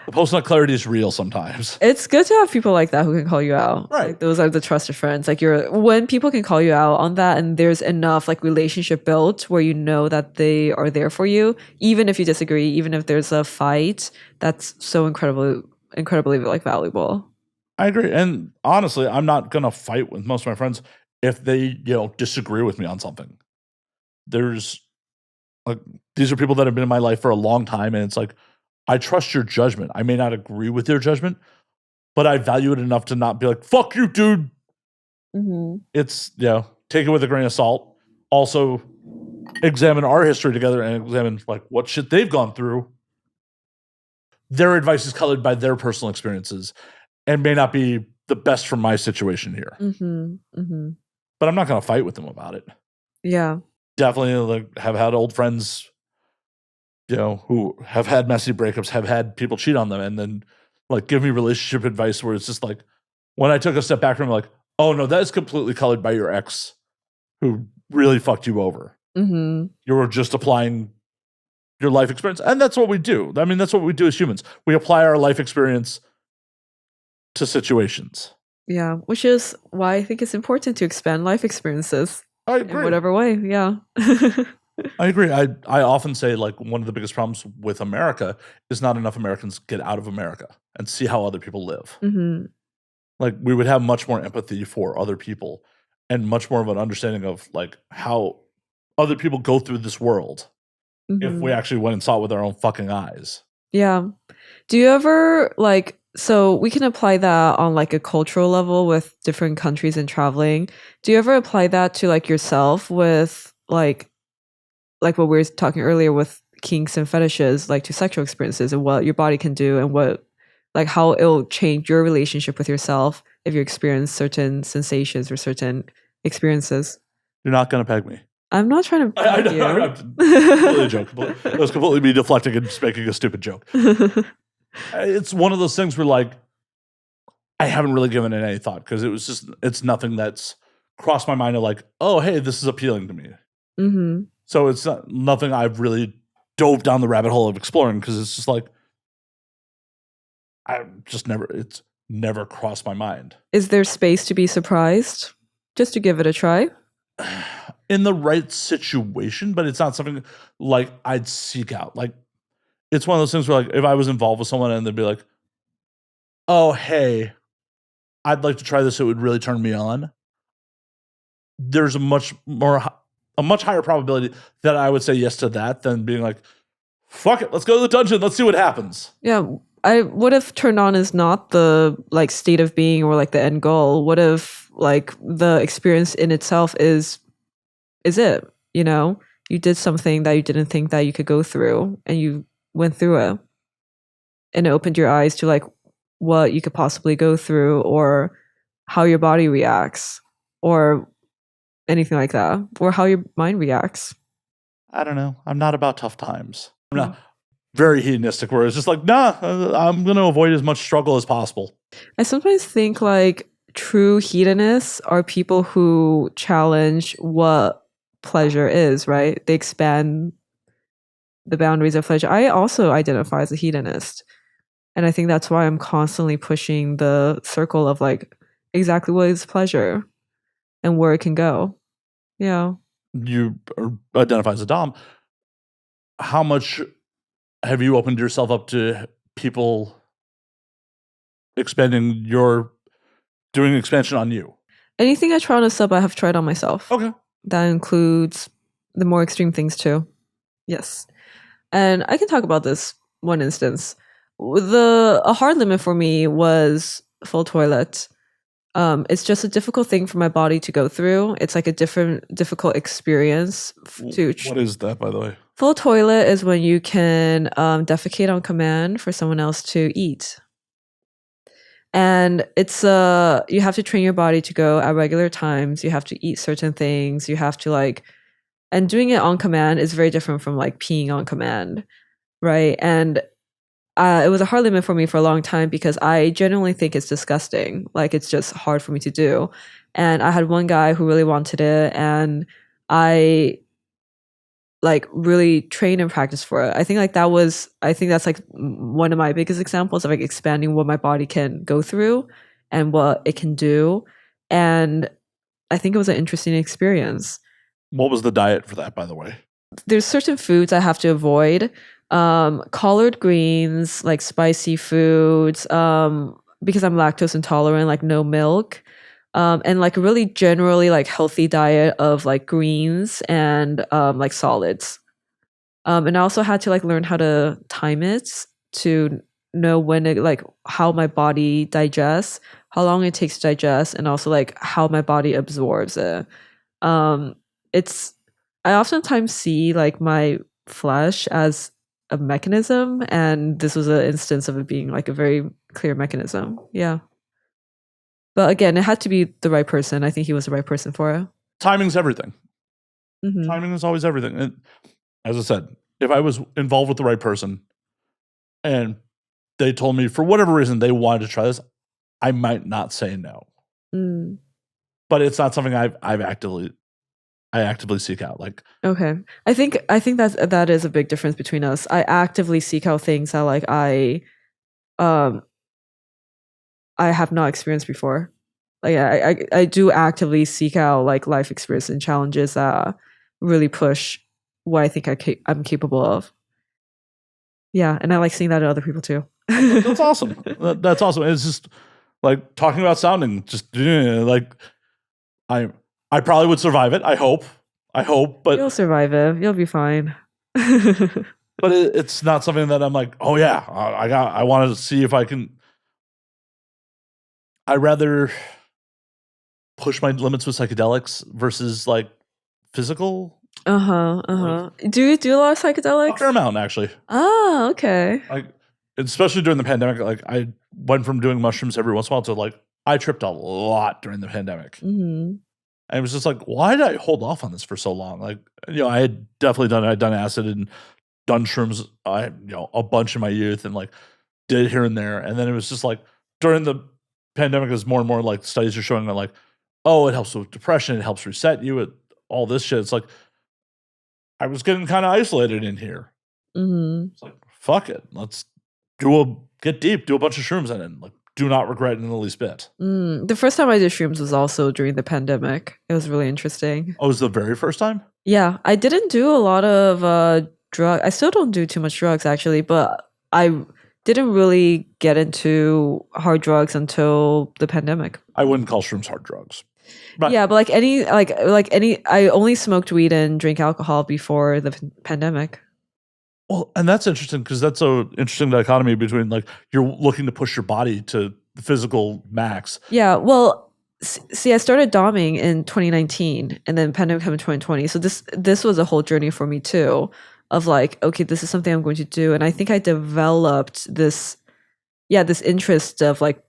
The post-nut clarity is real sometimes. It's good to have people like that who can call you out. Right. Like, those are the trusted friends. Like, when people can call you out on that, and there's enough like relationship built where you know that they are there for you, even if you disagree, even if there's a fight, that's so incredibly like valuable. I agree. And honestly, I'm not going to fight with most of my friends if they, disagree with me on something. There's like, these are people that have been in my life for a long time. And it's like, I trust your judgment. I may not agree with your judgment, but I value it enough to not be like, fuck you, dude. Mm-hmm. It's, take it with a grain of salt. Also, examine our history together and examine like what shit they've gone through. Their advice is colored by their personal experiences and may not be the best for my situation here. Mm-hmm. Mm-hmm. But I'm not going to fight with them about it. Yeah. Definitely like, have had old friends, who have had messy breakups, have had people cheat on them, and then like give me relationship advice where it's just like, when I took a step back from like, oh no, that is completely colored by your ex who really fucked you over. Mm-hmm. You were just applying your life experience. And that's what we do. I mean, that's what we do as humans. We apply our life experience to situations. Yeah, which is why I think it's important to expand life experiences I agree. in whatever way. Yeah. I agree. I often say like one of the biggest problems with America is not enough Americans get out of America and see how other people live. Mm-hmm. Like we would have much more empathy for other people and much more of an understanding of like how other people go through this world if we actually went and saw it with our own fucking eyes. Yeah. Do you ever like, so we can apply that on like a cultural level with different countries and traveling. Do you ever apply that to like yourself with like what we were talking earlier with kinks and fetishes, like to sexual experiences and what your body can do and what, like how it'll change your relationship with yourself if you experience certain sensations or certain experiences? You're not going to peg me. I'm not trying to peg you. I'm completely joking. It was completely me deflecting and just making a stupid joke. It's one of those things where like, I haven't really given it any thought because it's nothing that's crossed my mind of like, oh, hey, this is appealing to me. Mm-hmm. So it's nothing I've really dove down the rabbit hole of exploring because it's just like, it's never crossed my mind. Is there space to be surprised? Just to give it a try? In the right situation, but it's not something like I'd seek out. Like, it's one of those things where like, if I was involved with someone and they'd be like, oh, hey, I'd like to try this. It would really turn me on. There's a much higher probability that I would say yes to that than being like, fuck it, let's go to the dungeon. Let's see what happens. Yeah. What if turned on is not the like state of being or like the end goal? What if like the experience in itself is it, you did something that you didn't think that you could go through and you went through it and it opened your eyes to like what you could possibly go through or how your body reacts or anything like that or how your mind reacts. I don't know. I'm not about tough times. I'm not very hedonistic where it's just like, nah, I'm going to avoid as much struggle as possible. I sometimes think like true hedonists are people who challenge what pleasure is, right? They expand the boundaries of pleasure. I also identify as a hedonist. And I think that's why I'm constantly pushing the circle of like exactly what is pleasure and where it can go. Yeah. You identify as a dom. How much have you opened yourself up to people doing expansion on you? Anything I try on a sub, I have tried on myself. Okay. That includes the more extreme things too. Yes. And I can talk about this one instance. A hard limit for me was full toilet. It's just a difficult thing for my body to go through. It's like a difficult experience. What is that, by the way? Full toilet is when you can defecate on command for someone else to eat. And it's you have to train your body to go at regular times. You have to eat certain things. You have to and doing it on command is very different from like peeing on command, right? And it was a hard limit for me for a long time because I genuinely think it's disgusting. Like it's just hard for me to do. And I had one guy who really wanted it, and I like really train and practice for it. I think that's like one of my biggest examples of like expanding what my body can go through and what it can do. And I think it was an interesting experience. What was the diet for that, by the way? There's certain foods I have to avoid. Collard greens, like spicy foods, because I'm lactose intolerant, like no milk. And like really generally like healthy diet of like greens and like solids. And I also had to like learn how to time it to know when it like how my body digests, how long it takes to digest, and also like how my body absorbs it. It's I oftentimes see like my flesh as a mechanism, and this was an instance of it being like a very clear mechanism. Yeah. But again, it had to be the right person. I think he was the right person for it. Timing's everything. Mhm. Timing is always everything. And as I said, if I was involved with the right person and they told me for whatever reason they wanted to try this, I might not say no. Mm. But it's not something I actively seek out. Like, Okay. I think that is a big difference between us. I actively seek out things that like I have not experienced before. Like I do actively seek out like life experience and challenges that really push what I think I'm capable of. Yeah, and I like seeing that in other people too. that's awesome. That's awesome. It's just like talking about sounding. Just like I probably would survive it. I hope, but You'll survive it. You'll be fine. but it's not something that I'm like, oh yeah, I wanted to see if I can. I rather push my limits with psychedelics versus like physical. Do you do a lot of A psychedelics? fair amount, actually. Oh, okay. Like, especially during the pandemic, like I went from doing mushrooms every once in a while to like I tripped a lot during the pandemic. Mm-hmm. And it was just like, why did I hold off on this for so long? Like, I had definitely I'd done acid and done shrooms, a bunch in my youth and like did here and there. And then it was just like during the pandemic, as more and more like studies are showing that like, oh, it helps with depression, it helps reset you, all this shit. It's like I was getting kind of isolated in here. Mm-hmm. It's like, fuck it. Let's get deep, do a bunch of shrooms and then like do not regret it in the least bit. The first time I did shrooms was also during the pandemic. It was really interesting. Oh, it was the very first time? Yeah, I didn't do a lot of drug. I still don't do too much drugs actually, but I didn't really get into hard drugs until the pandemic. I wouldn't call shrooms hard drugs. But Yeah, but like any I only smoked weed and drank alcohol before the pandemic. well, and that's interesting because that's an interesting dichotomy between like you're looking to push your body to the physical max. Yeah, well, see, I started doming in 2019, and then pandemic came in 2020. So this was a whole journey for me too, of like, okay, this is something I'm going to do, and I think I developed this interest of like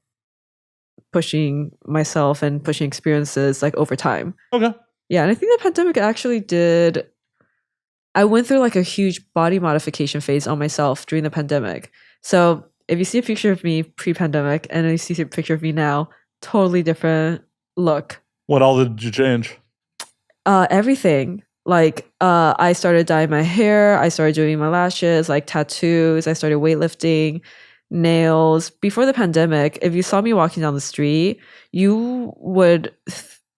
pushing myself and pushing experiences like over time. Okay. Yeah, and I think the pandemic actually did. I went through like a huge body modification phase on myself during the pandemic. So if you see a picture of me pre-pandemic and you see a picture of me now, totally different look. What all did you change? Everything. Like I started dyeing my hair, I started doing my lashes, like tattoos, I started weightlifting, nails. Before the pandemic, if you saw me walking down the street, you would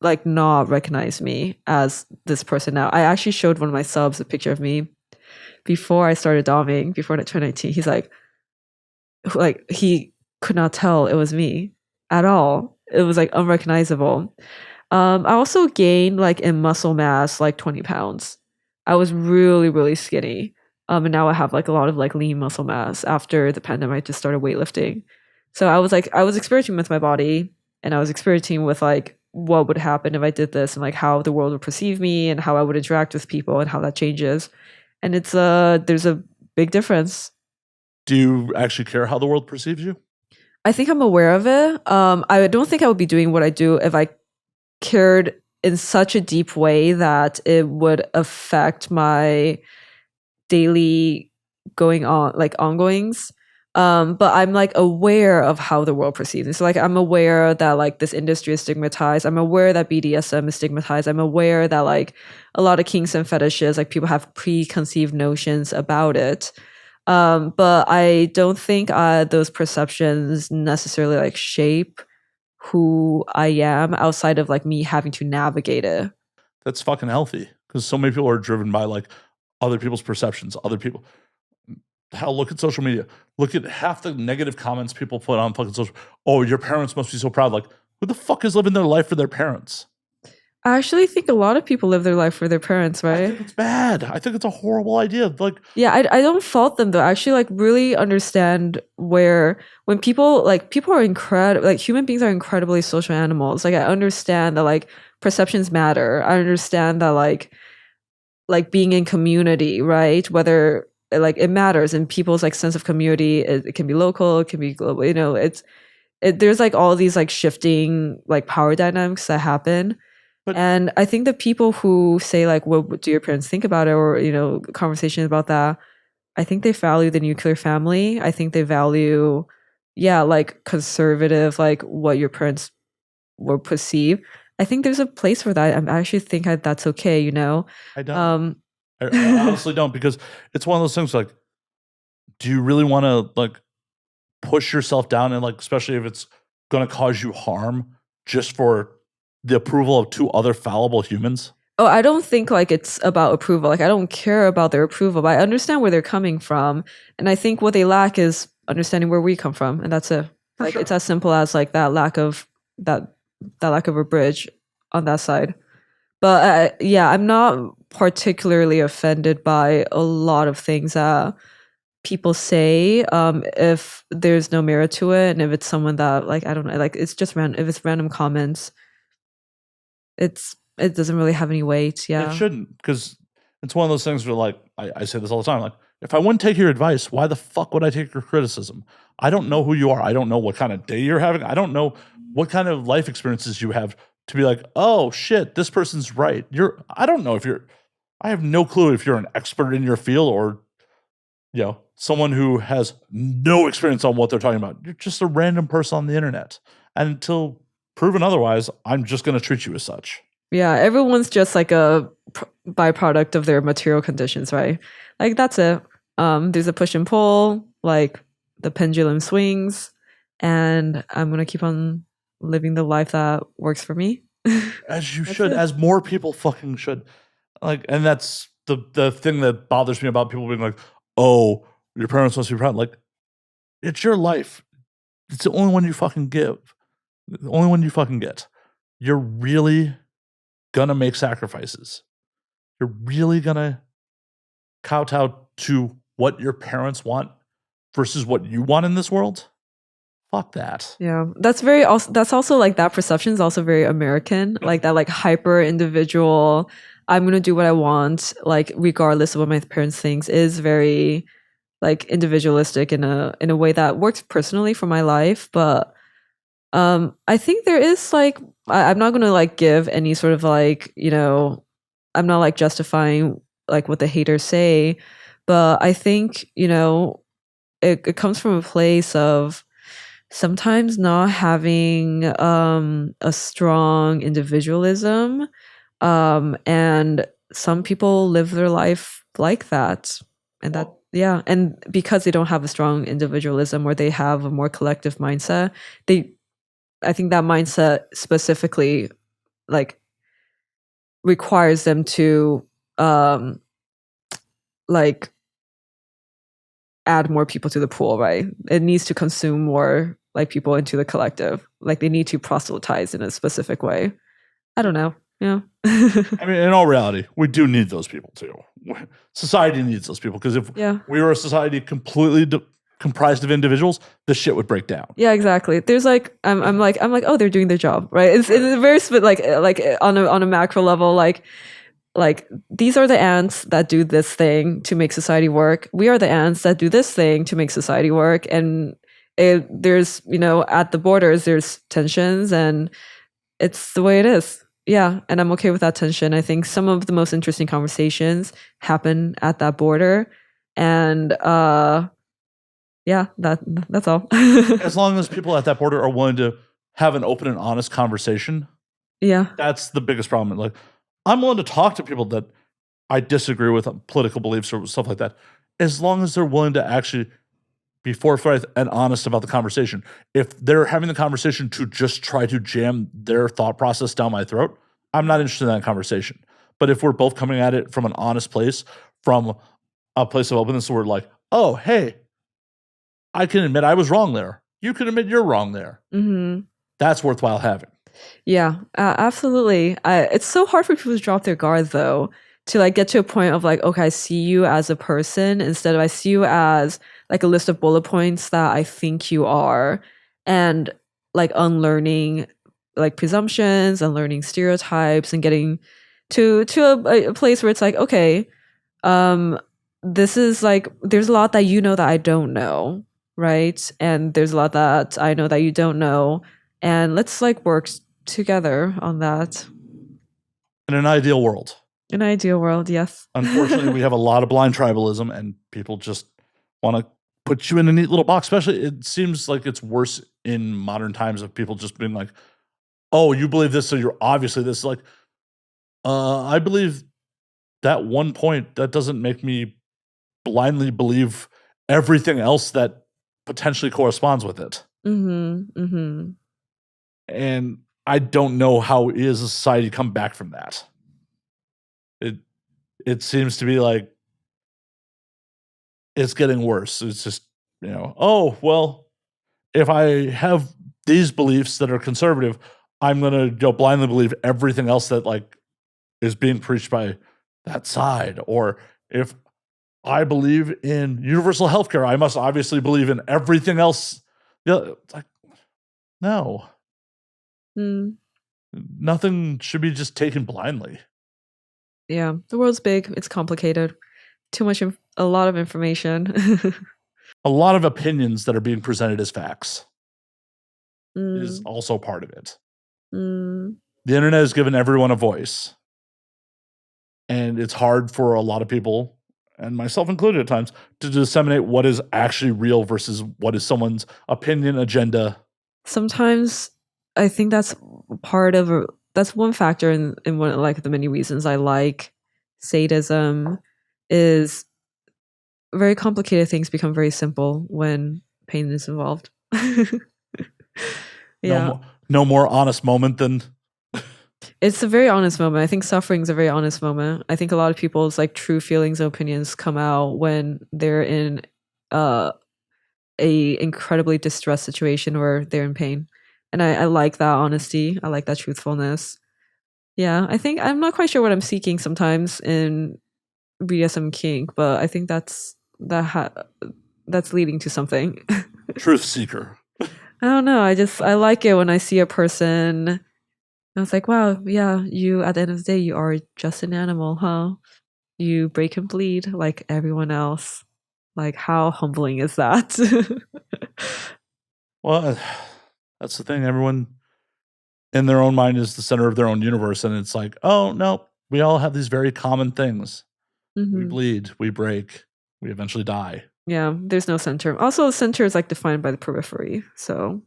like not recognize me as this person now. I actually showed one of my subs a picture of me before I started doming, before 2019. He's like he could not tell it was me at all. It was like unrecognizable. I also gained like in muscle mass like 20 pounds. I was really, really skinny. And now I have like a lot of like lean muscle mass after the pandemic. I just started weightlifting. So I was experimenting with my body, and I was experimenting with like what would happen if I did this and like how the world would perceive me and how I would interact with people and how that changes. And it's there's a big difference. Do you actually care how the world perceives you? I think I'm aware of it. I don't think I would be doing what I do if I cared in such a deep way that it would affect my daily going on like ongoings. But I'm like aware of how the world perceives it. So like I'm aware that like this industry is stigmatized. I'm aware that BDSM is stigmatized. I'm aware that like a lot of kinks and fetishes, like people have preconceived notions about it. But I don't think those perceptions necessarily like shape who I am outside of like me having to navigate it. That's fucking healthy, because so many people are driven by like other people's perceptions, other people. Hell, look at social media. Look at half the negative comments people put on fucking social. Oh, your parents must be so proud. Like, who the fuck is living their life for their parents? I actually think a lot of people live their life for their parents, I right? think it's bad. I think it's a horrible idea. Like, Yeah, I don't fault them though. I actually like really understand where when people are incredible, like human beings are incredibly social animals. Like I understand that like perceptions matter. I understand that like being in community, right? Whether like it matters and people's like sense of community, it can be local, it can be global, you know, there's like all these like shifting like power dynamics that happen. but And I think the people who say like, what do your parents think about it? Or, you know, conversations about that, I think they value the nuclear family. I think they value, yeah, like conservative, like what your parents will perceive. I think there's a place for that. I actually think that's okay, you know? I don't. Um, I honestly don't, because it's one of those things like, do you really want to like push yourself down, and like, especially if it's going to cause you harm just for the approval of two other fallible humans? Oh, I don't think like it's about approval. Like I don't care about their approval, but I understand where they're coming from. And I think what they lack is understanding where we come from. And that's it. For Like sure. it's as simple as like that lack of a bridge on that side. But yeah, I'm not particularly offended by a lot of things that people say if there's no merit to it, and if it's someone that like I don't know, like it's just random. If it's random comments, it doesn't really have any weight. It Yeah. shouldn't, because it's one of those things where like I say this all the time. Like, if I wouldn't take your advice, why the fuck would I take your criticism? I don't know who you are. I don't know what kind of day you're having. I don't know what kind of life experiences you have to be like, oh shit, this person's right. I don't know if you're, I have no clue if you're an expert in your field, or, you know, someone who has no experience on what they're talking about. You're just a random person on the internet. And until proven otherwise, I'm just going to treat you as such. Yeah, everyone's just like a byproduct of their material conditions, right? Like that's it. There's a push and pull, like the pendulum swings, and I'm gonna keep on living the life that works for me. As you That's should, it. as more people fucking should. Like, and that's the thing that bothers me about people being like, oh, your parents must be proud. Like, it's your life. It's the only one you fucking give. The only one you fucking get. You're really gonna make sacrifices. You're really gonna kowtow to what your parents want versus what you want in this world. Fuck that. Yeah, that's also like that perception is also very American, like that like hyper individual. I'm gonna do what I want, like regardless of what my parents thinks, is very like individualistic in a way that works personally for my life. But I think there is like I'm not gonna like give any sort of like, you know, I'm not like justifying like what the haters say, but I think, you know, it comes from a place of sometimes not having a strong individualism, and some people live their life like that, and that yeah, and because they don't have a strong individualism, or they have a more collective mindset, they I think that mindset specifically like requires them to um like add more people to the pool, right? It needs to consume more like people into the collective. Like they need to proselytize in a specific way. I don't know. Yeah. I mean, in all reality, we do need those people too. Society needs those people, because if Yeah. we were a society completely comprised of individuals, the shit would break down. Yeah, exactly. There's like I'm like oh, they're doing their job, right? It's a very like on a macro level, like these are the ants that do this thing to make society work. We are the ants that do this thing to make society work. And there's, you know, at the borders there's tensions, and it's the way it is. Yeah, and I'm okay with that tension. I think some of the most interesting conversations happen at that border, and Yeah, that's all. As long as people at that border are willing to have an open and honest conversation, Yeah. that's the biggest problem. Like, I'm willing to talk to people that I disagree with on political beliefs or stuff like that, as long as they're willing to actually be forthright and honest about the conversation. If they're having the conversation to just try to jam their thought process down my throat, I'm not interested in that conversation. But if we're both coming at it from an honest place, from a place of openness, where we're like, oh, hey, I can admit I was wrong there. You can admit you're wrong there. Mm-hmm. That's worthwhile having. Yeah, absolutely. It's so hard for people to drop their guard though, to like get to a point of like, okay, I see you as a person instead of I see you as like a list of bullet points that I think you are, and like unlearning like presumptions, unlearning stereotypes, and getting to a place where it's like, okay, um, this is like there's a lot that you know that I don't know, right? And there's a lot that I know that you don't know, and let's like work together on that. In an ideal world. An ideal world, yes. Unfortunately, we have a lot of blind tribalism, and people just want to put you in a neat little box. Especially, it seems like it's worse in modern times of people just being like, "Oh, you believe this, so you're obviously this." Like, I believe that one point. That doesn't make me blindly believe everything else that potentially corresponds with it. Mm-hmm. Mm-hmm. And I don't know how is a society come back from that. It seems to be like it's getting worse. It's just, oh, well, if I have these beliefs that are conservative, I'm gonna go blindly believe everything else that like is being preached by that side. Or if I believe in universal healthcare, I must obviously believe in everything else. Yeah, it's like, no. Mm. Nothing should be just taken blindly. Yeah, the world's big. It's complicated. Too much, a lot of information. A lot of opinions that are being presented as facts is Mm. also part of it. Mm. The internet has given everyone a voice. And it's hard for a lot of people, and myself included at times, to disseminate what is actually real versus what is someone's opinion, agenda. Sometimes I think that's that's one factor in one like the many reasons I like sadism is very complicated things become very simple when pain is involved. Yeah. No more honest moment than It's a very honest moment. I think suffering is a very honest moment. I think a lot of people's like true feelings and opinions come out when they're in a incredibly distressed situation or they're in pain. And I like that honesty. I like that truthfulness. Yeah, I think I'm not quite sure what I'm seeking sometimes in BDSM kink, but I think that's leading to something. truth seeker. I don't know. I like it when I see a person. I was like, wow, yeah, you at the end of the day, you are just an animal, huh? You break and bleed like everyone else. Like, how humbling is that? Well, that's the thing. Everyone in their own mind is the center of their own universe. And it's like, oh, no, we all have these very common things. We bleed, we break, we eventually die. Yeah, there's no center. Also, the center is like defined by the periphery. So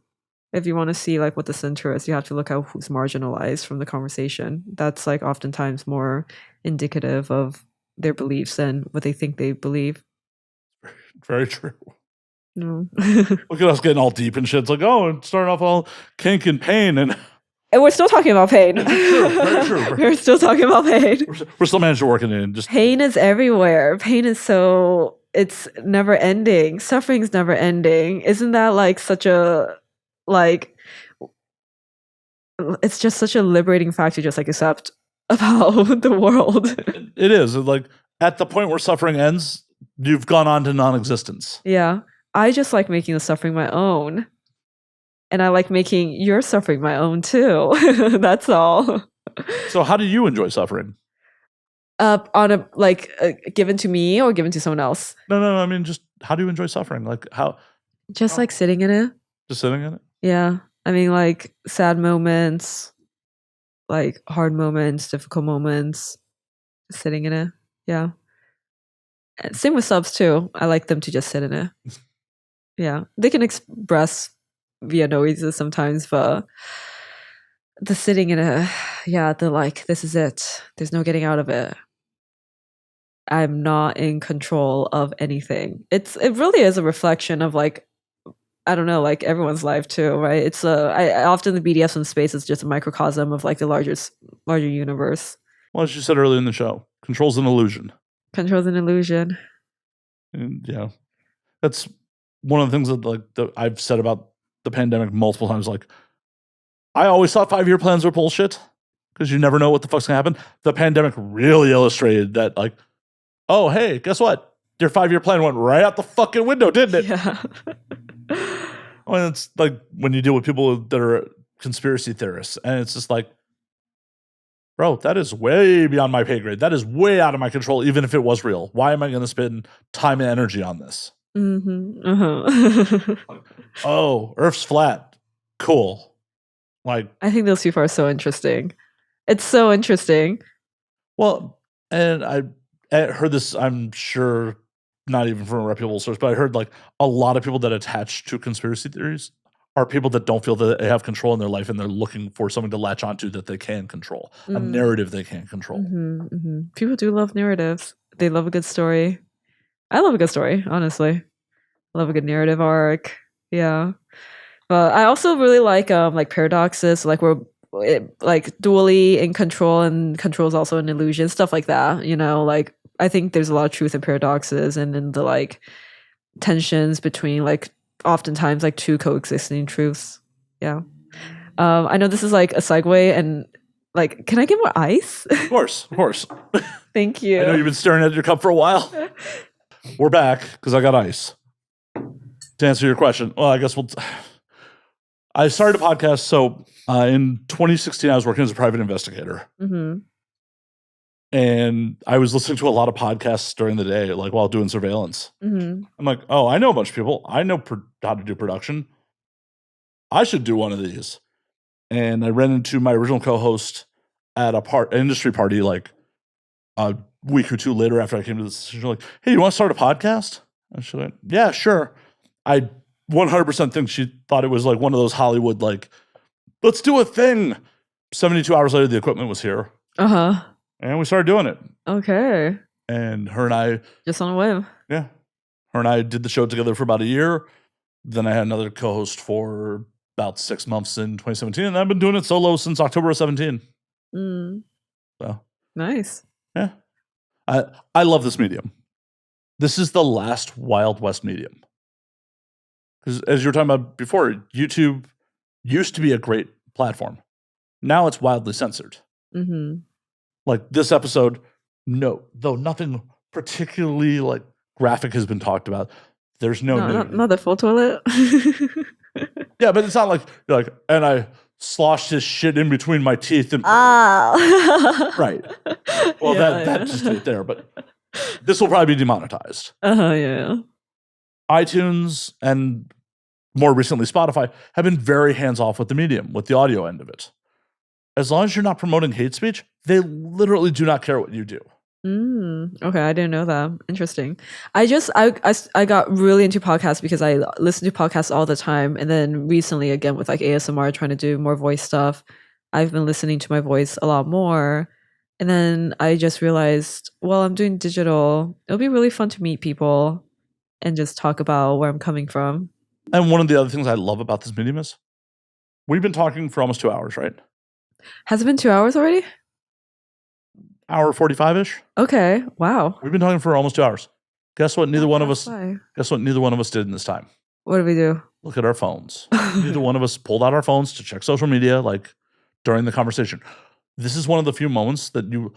if you want to see like what the center is, you have to look at who's marginalized from the conversation. That's like oftentimes more indicative of their beliefs than what they think they believe. Very true. No. Look at us getting all deep and shit. It's like, oh, and starting off all kink and pain, and we're still talking about pain. True, very true. We're still talking about pain. We're still managing to work it in. Just pain is everywhere. Pain is it's never ending. Suffering's never ending. Isn't that like such a like? It's just such a liberating fact to just like accept about the world. It is like at the point where suffering ends, you've gone on to non-existence. Yeah, I just like making the suffering my own. And I like making your suffering my own too. That's all. So how do you enjoy suffering? On a given to me or given to someone else? No. I mean, just how do you enjoy suffering? Like how? Just like sitting in it. Just sitting in it. Yeah, I mean, like sad moments, like hard moments, difficult moments, sitting in it. Yeah. Same with subs too. I like them to just sit in it. Yeah. They can express via noises sometimes, but the sitting in the like, this is it. There's no getting out of it. I'm not in control of anything. It really is a reflection of like, I don't know, like everyone's life too, right? It's I often the BDSM space is just a microcosm of like the larger universe. Well, as you said earlier in the show, control's an illusion. Control's an illusion. And yeah, that's one of the things that I've said about the pandemic multiple times. Like, I always thought 5-year plans were bullshit because you never know what the fuck's gonna happen. The pandemic really illustrated that, like, oh, hey, guess what? Your 5-year plan went right out the fucking window, didn't it? Yeah. Well, it's like when you deal with people that are conspiracy theorists, and it's just like, bro, that is way beyond my pay grade. That is way out of my control, even if it was real. Why am I going to spend time and energy on this? Mm-hmm. Uh-huh. Oh, Earth's flat. Cool. Like, I think those people are so interesting. It's so interesting. Well, and I heard this, I'm sure, not even from a reputable source, but I heard like a lot of people that attach to conspiracy theories are people that don't feel that they have control in their life, and they're looking for something to latch onto that they can control, a narrative they can control. Mm-hmm, mm-hmm. People do love narratives. They love a good story. I love a good story, honestly. I love a good narrative arc. Yeah. But I also really like paradoxes, like we're like dually in control, and control is also an illusion, stuff like that. You know, like I think there's a lot of truth in paradoxes and in the like tensions between like oftentimes like two coexisting truths. Yeah. I know this is like a segue, and like, can I get more ice? Of course. Thank you. I know you've been staring at your cup for a while. We're back because I got ice. To answer your question, well, I guess I started a podcast. So in 2016, I was working as a private investigator. Mm-hmm. And I was listening to a lot of podcasts during the day, like while doing surveillance. Mm-hmm. I'm like, oh, I know a bunch of people. I know how to do production. I should do one of these. And I ran into my original co-host at an industry party like a week or two later after I came to this decision. Like, hey, you want to start a podcast? And she's like, yeah, sure. I 100% think she thought it was like one of those Hollywood, like, let's do a thing. 72 hours later, the equipment was here. Uh-huh. And we started doing it. Okay. And her and I... Just on a whim. Yeah. Her and I did the show together for about a year. Then I had another co-host for about 6 months in 2017. And I've been doing it solo since October of 17. So. Nice. Yeah. I love this medium. This is the last Wild West medium. Because as you were talking about before, YouTube used to be a great platform. Now it's wildly censored. Mm-hmm. Like this episode, though nothing particularly like graphic has been talked about. There's not the full toilet. Yeah, but it's not like you're like, and I sloshed his shit in between my teeth and right. Well, that just ain't there, but this will probably be demonetized. Yeah. iTunes and more recently Spotify have been very hands off with the medium, with the audio end of it. As long as you're not promoting hate speech, they literally do not care what you do. Okay, I didn't know that. Interesting. I got really into podcasts because I listen to podcasts all the time, and then recently again with like ASMR, trying to do more voice stuff, I've been listening to my voice a lot more. And then I just realized, well, I'm doing digital. It'll be really fun to meet people and just talk about where I'm coming from. And one of the other things I love about this medium is we've been talking for almost 2 hours, right? Has it been 2 hours already? Hour 45-ish. Okay. Wow. We've been talking for almost 2 hours. Guess what? Neither one of us did in this time. What did we do? Look at our phones. Neither one of us pulled out our phones to check social media like during the conversation. This is one of the few moments that you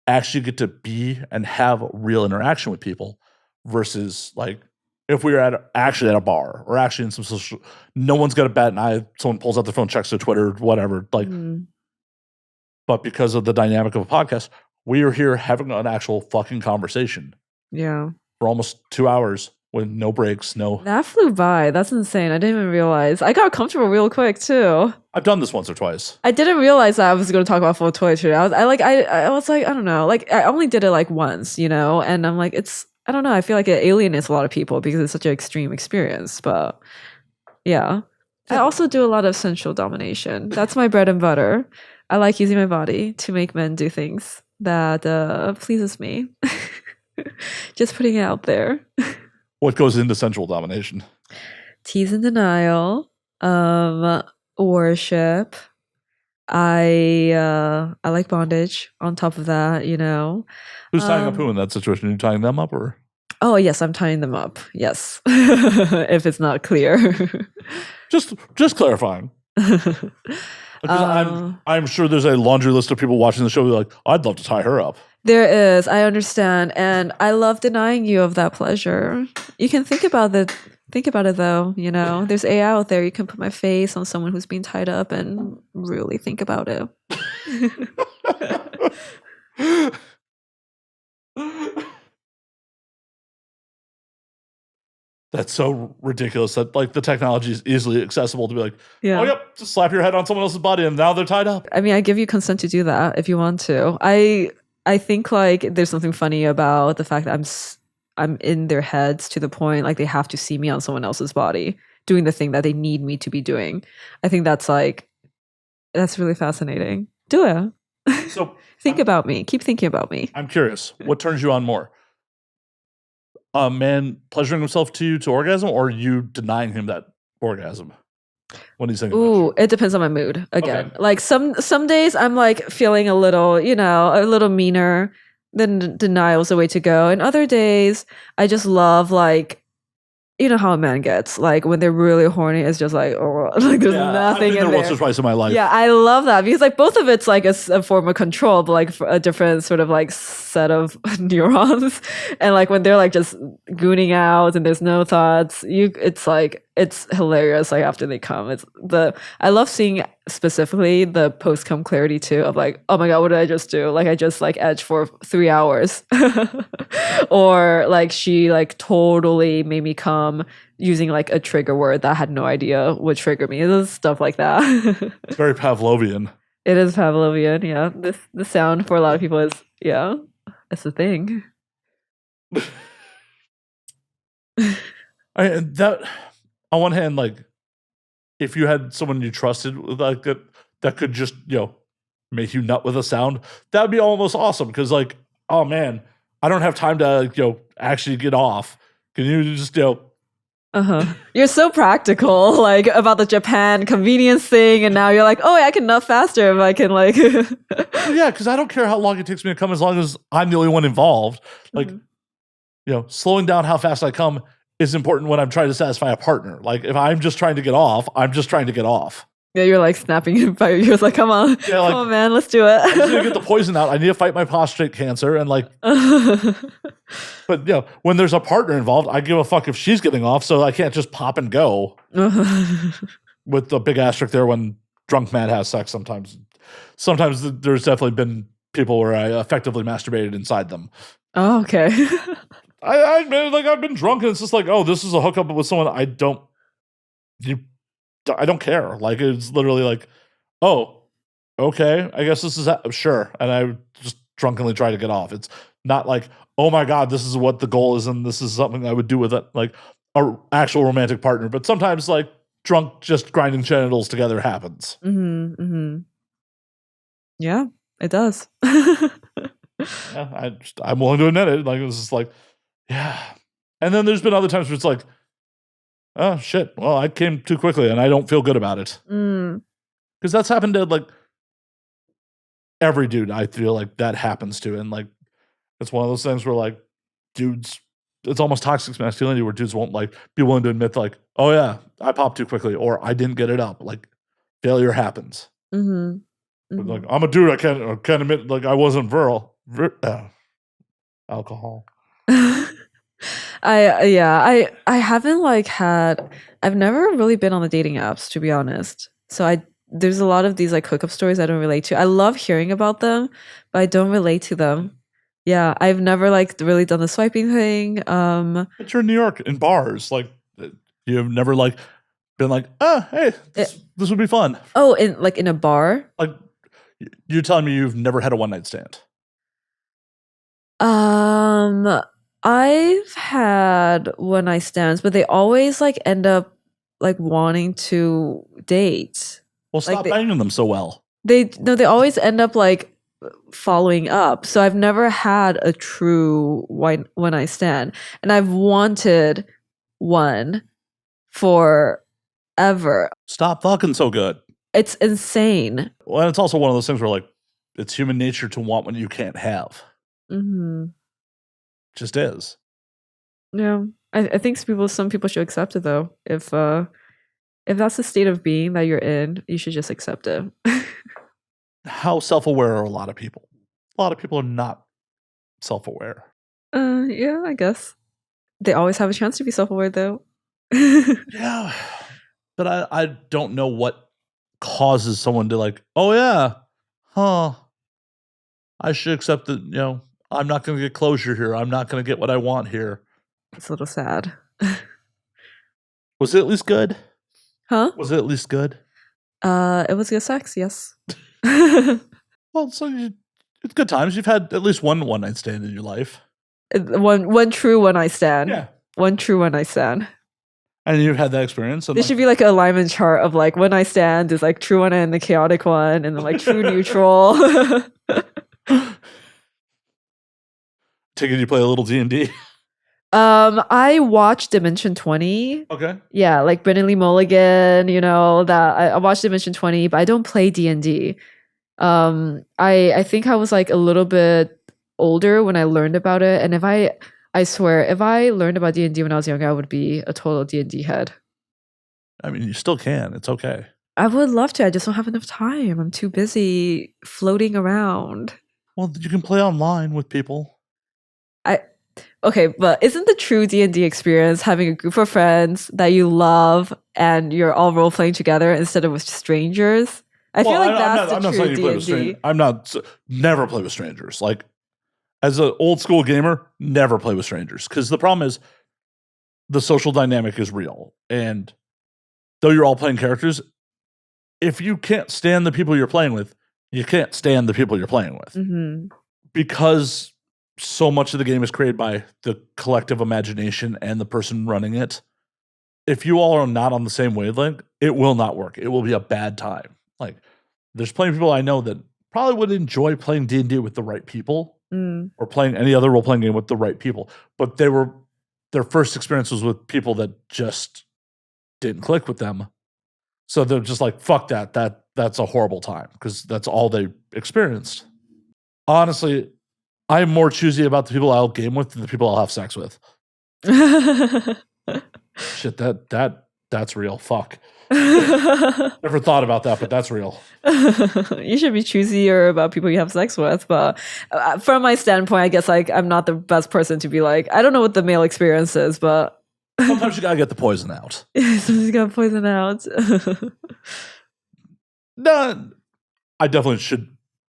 actually get to be and have real interaction with people versus like if we were actually at a bar or actually in some social, no one's got a bat and someone pulls out their phone, checks their Twitter, whatever. Like, but because of the dynamic of a podcast, we are here having an actual fucking conversation. Yeah. For almost 2 hours with no breaks, no. That flew by. That's insane. I didn't even realize. I got comfortable real quick too. I've done this once or twice. I didn't realize that I was going to talk about full toiletry. I was like, I don't know. Like I only did it like once, you know, and I'm like, I don't know. I feel like it alienates a lot of people because it's such an extreme experience. But yeah. I also do a lot of sensual domination. That's my bread and butter. I like using my body to make men do things that pleases me. Just putting it out there. What goes into sensual domination? Tease and denial, worship. I like bondage. On top of that, you know. Who's tying up who in that situation? Are you tying them up or? Oh yes, I'm tying them up. Yes, if it's not clear. just clarifying. Because I'm sure there's a laundry list of people watching the show who are like, I'd love to tie her up. There is. I understand, and I love denying you of that pleasure. You can think about it. Think about it though. You know, there's AI out there. You can put my face on someone who's being tied up and really think about it. That's so ridiculous that like the technology is easily accessible to be like, Yeah. oh yep, just slap your head on someone else's body and now they're tied up. I mean, I give you consent to do that if you want to. I think like there's something funny about the fact that I'm in their heads to the point like they have to see me on someone else's body doing the thing that they need me to be doing. I think that's really fascinating. Do it. So think about me. Keep thinking about me. I'm curious, what turns you on more? A man pleasuring himself to orgasm, or you denying him that orgasm when he's thinking? Ooh, it depends on my mood. Again, Okay. like some days I'm like feeling a little, you know, a little meaner. Then denial's the way to go. And other days I just love like, you know how a man gets like when they're really horny. It's just like, oh, like there's nothing I've been in there there. once or twice in my life. Yeah, I love that because like both of it's like a form of control, but like for a different sort of like set of neurons. And like when they're like just gooning out and there's no thoughts, it's like it's hilarious. Like after they come, I love seeing specifically the post come clarity too of like, oh my god, what did I just do? Like I just like edged for 3 hours, or like she like totally made me come using like a trigger word that I had no idea would trigger me. It's stuff like that. It's very Pavlovian. It is Pavlovian, yeah. The sound for a lot of people is it's a thing. That on one hand, like if you had someone you trusted like that could just, you know, make you nut with a sound, that would be almost awesome. Because like, oh man, I don't have time to, you know, actually get off. Can you just, you know, You're so practical, like about the Japan convenience thing, and now you're like, oh, I can nut faster if I can like. Yeah, because I don't care how long it takes me to come, as long as I'm the only one involved. Like, you know, slowing down how fast I come is important when I'm trying to satisfy a partner. Like, if I'm just trying to get off, I'm just trying to get off. Yeah, you're like snapping by your ears, like, come on, Yeah, like, come on, man, let's do it. I just need to get the poison out. I need to fight my prostate cancer, and like, but you know, when there's a partner involved, I give a fuck if she's getting off, so I can't just pop and go. With the big asterisk there, when drunk man has sex, sometimes there's definitely been people where I effectively masturbated inside them. Oh, okay. I like I've been drunk and it's just like, oh, this is a hookup with someone I don't care. Like it's literally like, oh, okay, I guess this is sure, and I just drunkenly try to get off. It's not like, oh my god, this is what the goal is, and this is something I would do with it, like a actual romantic partner. But sometimes like drunk, just grinding genitals together happens. Yeah, it does. Yeah, I'm willing to admit it. Like it's just like, yeah. And then there's been other times where it's like, oh shit, well, I came too quickly and I don't feel good about it. Because that's happened to like every dude I feel like that happens to. And like it's one of those things where like dudes, it's almost toxic masculinity where dudes won't like be willing to admit like, oh yeah, I popped too quickly or I didn't get it up. Like failure happens. But, like I'm a dude, I can't admit like I wasn't virile. Alcohol. I haven't like I've never really been on the dating apps, to be honest. So there's a lot of these like hookup stories I don't relate to. I love hearing about them, but I don't relate to them. Yeah, I've never like really done the swiping thing. But you're in New York in bars, like you've never like been like, oh hey, this would be fun. Oh, in a bar? Like you're telling me you've never had a one night stand? I've had one night stands, but they always like end up like wanting to date. Well, Like stop banging them so well. they no, they always end up like following up. So I've never had a true one night stand, and I've wanted one forever. Stop fucking so good. It's insane. Well, and it's also one of those things where, like, it's human nature to want what you can't have. Hmm. Just is. Yeah, I think some people should accept it though. If that's the state of being that you're in, you should just accept it. How self-aware are a lot of people? A lot of people are not self-aware. Yeah, I guess they always have a chance to be self-aware though. Yeah. But I don't know what causes someone to like, oh yeah, huh, I should accept that, you know, I'm not going to get closure here. I'm not going to get what I want here. It's a little sad. Was it at least good? Huh? Was it at least good? It was good sex, yes. Well, so it's good times. You've had at least one night stand in your life. One true one night stand. Yeah. One true one night stand. And you've had that experience. And There should be like an alignment chart of like one night stand is like true one and the chaotic one, and then like true neutral. Take it you play a little D&D. I watched Dimension 20. Okay. Yeah, like Brennan Lee Mulligan, you know, that I watched Dimension 20, but I don't play D&D. I think I was like a little bit older when I learned about it, and I swear if I learned about D&D when I was younger, I would be a total D&D head. I mean, you still can. It's okay. I would love to. I just don't have enough time. I'm too busy floating around. Well, you can play online with people. Okay, but isn't the true D&D experience having a group of friends that you love and you're all role playing together instead of with strangers? I feel like that's the true D&D. Never play with strangers. Like, as an old school gamer, never play with strangers, because the problem is the social dynamic is real, and though you're all playing characters, if you can't stand the people you're playing with, you can't stand the people you're playing with. Mm-hmm. Because so much of the game is created by the collective imagination and the person running it. If you all are not on the same wavelength, it will not work. It will be a bad time. Like, there's plenty of people I know that probably would enjoy playing D&D with the right people, or playing any other role-playing game with the right people, but their first experience was with people that just didn't click with them. So they're just like, fuck that. That's a horrible time, because that's all they experienced. Honestly, I'm more choosy about the people I'll game with than the people I'll have sex with. Shit, that's real. Fuck. Never thought about that, but that's real. You should be choosier about people you have sex with, but from my standpoint, I guess like I'm not the best person to be like, I don't know what the male experience is, but sometimes you gotta get the poison out. Sometimes you gotta poison out. No, I definitely should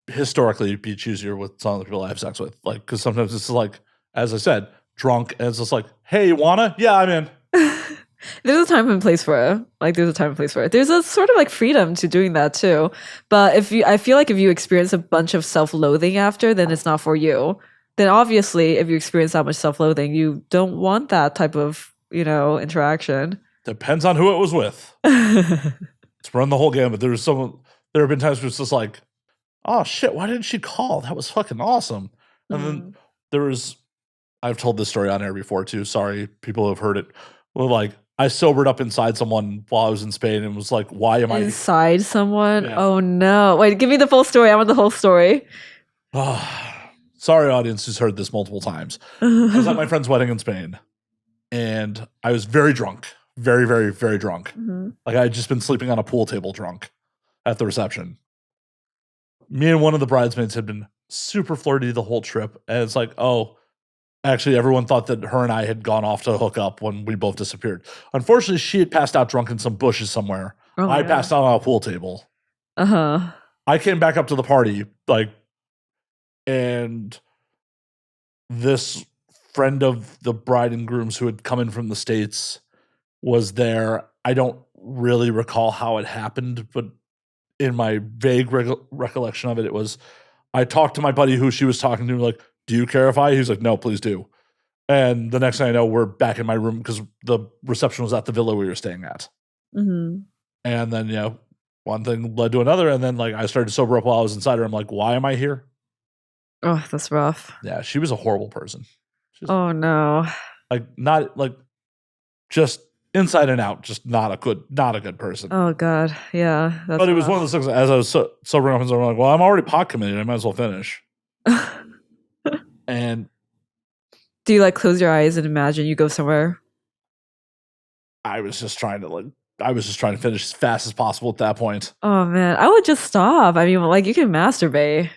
historically be choosier with some of the people I have sex with. Like, because sometimes it's like, as I said, drunk, and it's just like, hey, you wanna? Yeah, I'm in. There's a time and place for it. Like, there's a time and place for it. There's a sort of like freedom to doing that too. But I feel like if you experience a bunch of self-loathing after, then it's not for you. Then obviously, if you experience that much self-loathing, you don't want that type of, interaction. Depends on who it was with. It's run the whole gamut. There have been times where it's just like, oh shit, why didn't she call? That was fucking awesome. And then I've told this story on air before too. Sorry, people who have heard it. Well, like, I sobered up inside someone while I was in Spain and was like, why am I inside someone? Yeah. Oh no. Wait, give me the full story. I want the whole story. Sorry, audience who's heard this multiple times. I was at my friend's wedding in Spain, and I was very drunk. Very, very, very drunk. Like, I had just been sleeping on a pool table drunk at the reception. Me and one of the bridesmaids had been super flirty the whole trip. And it's like, oh, actually, everyone thought that her and I had gone off to hook up when we both disappeared. Unfortunately, she had passed out drunk in some bushes somewhere. Oh I passed out on a pool table. I came back up to the party, like, and this friend of the bride and grooms who had come in from the States was there. I don't really recall how it happened, but in my vague recollection of it, it was, I talked to my buddy who she was talking to, like, do you care if I? He was like, no, please do. And the next thing I know, we're back in my room because the reception was at the villa we were staying at. Mm-hmm. And then, one thing led to another. And then, I started to sober up while I was inside her. I'm like, why am I here? Oh, that's rough. Yeah, she was a horrible person. Oh, no. Not just inside and out, just not a good person. Oh, God. Yeah. But it was one of those things, as I was sobering up, and I'm like, well, I'm already pot committed. I might as well finish. And do you close your eyes and imagine you go somewhere? I was just trying to finish as fast as possible at that point. Oh man, I would just stop. I mean, you can masturbate.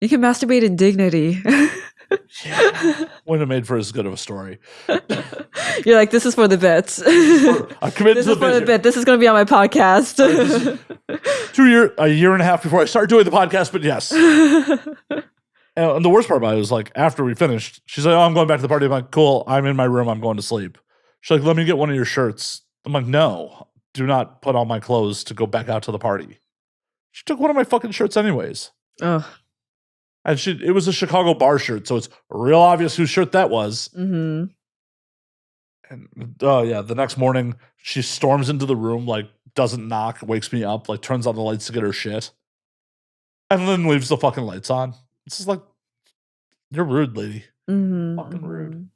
You can masturbate in dignity. Yeah, wouldn't have made for as good of a story. You're like, this is for the bits. I committed to the bit. This is going to be on my podcast. A year and a half before I started doing the podcast, but yes. And the worst part about it was after we finished, she's like, oh, I'm going back to the party. I'm like, cool, I'm in my room, I'm going to sleep. She's like, let me get one of your shirts. I'm like, no, do not put on my clothes to go back out to the party. She took one of my fucking shirts anyways. Oh. And it was a Chicago bar shirt, so it's real obvious whose shirt that was. Mm-hmm. And the next morning, she storms into the room, doesn't knock, wakes me up, turns on the lights to get her shit. And then leaves the fucking lights on. It's just you're rude, lady. Mm-hmm. Fucking rude.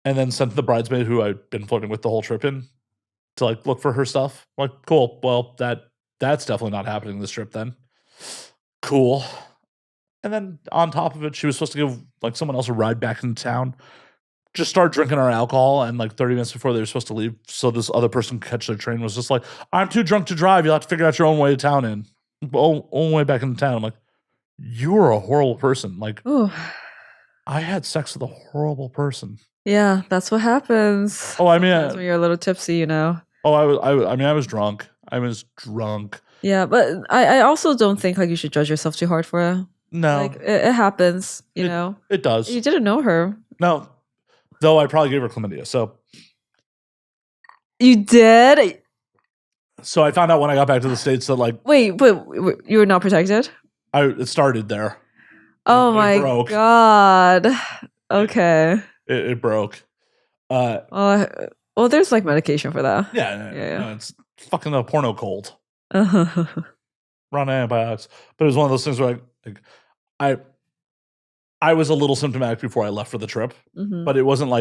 And then sent the bridesmaid who I'd been flirting with the whole trip in to look for her stuff. I'm like, cool. Well, that's definitely not happening this trip then. Cool. And then on top of it, she was supposed to give someone else a ride back into town. Just start drinking our alcohol, and 30 minutes before they were supposed to leave, so this other person could catch their train, was just like, I'm too drunk to drive. You'll have to figure out your own way to town in. Own way back into town. I'm like, you are a horrible person. ooh. I had sex with a horrible person. Yeah, that's what happens. Oh, I mean, when you're a little tipsy, Oh, I was drunk. I was drunk. Yeah, but I also don't think you should judge yourself too hard for it. No, it happens. You know, it does. You didn't know her. No, though I probably gave her chlamydia. So you did. So I found out when I got back to the States that wait, but you were not protected. It started there. Oh my god. Okay. It broke. Well, there's medication for that. Yeah. No, it's fucking a porno cold. Uh-huh. Run antibiotics. But it was one of those things where I was a little symptomatic before I left for the trip, but it wasn't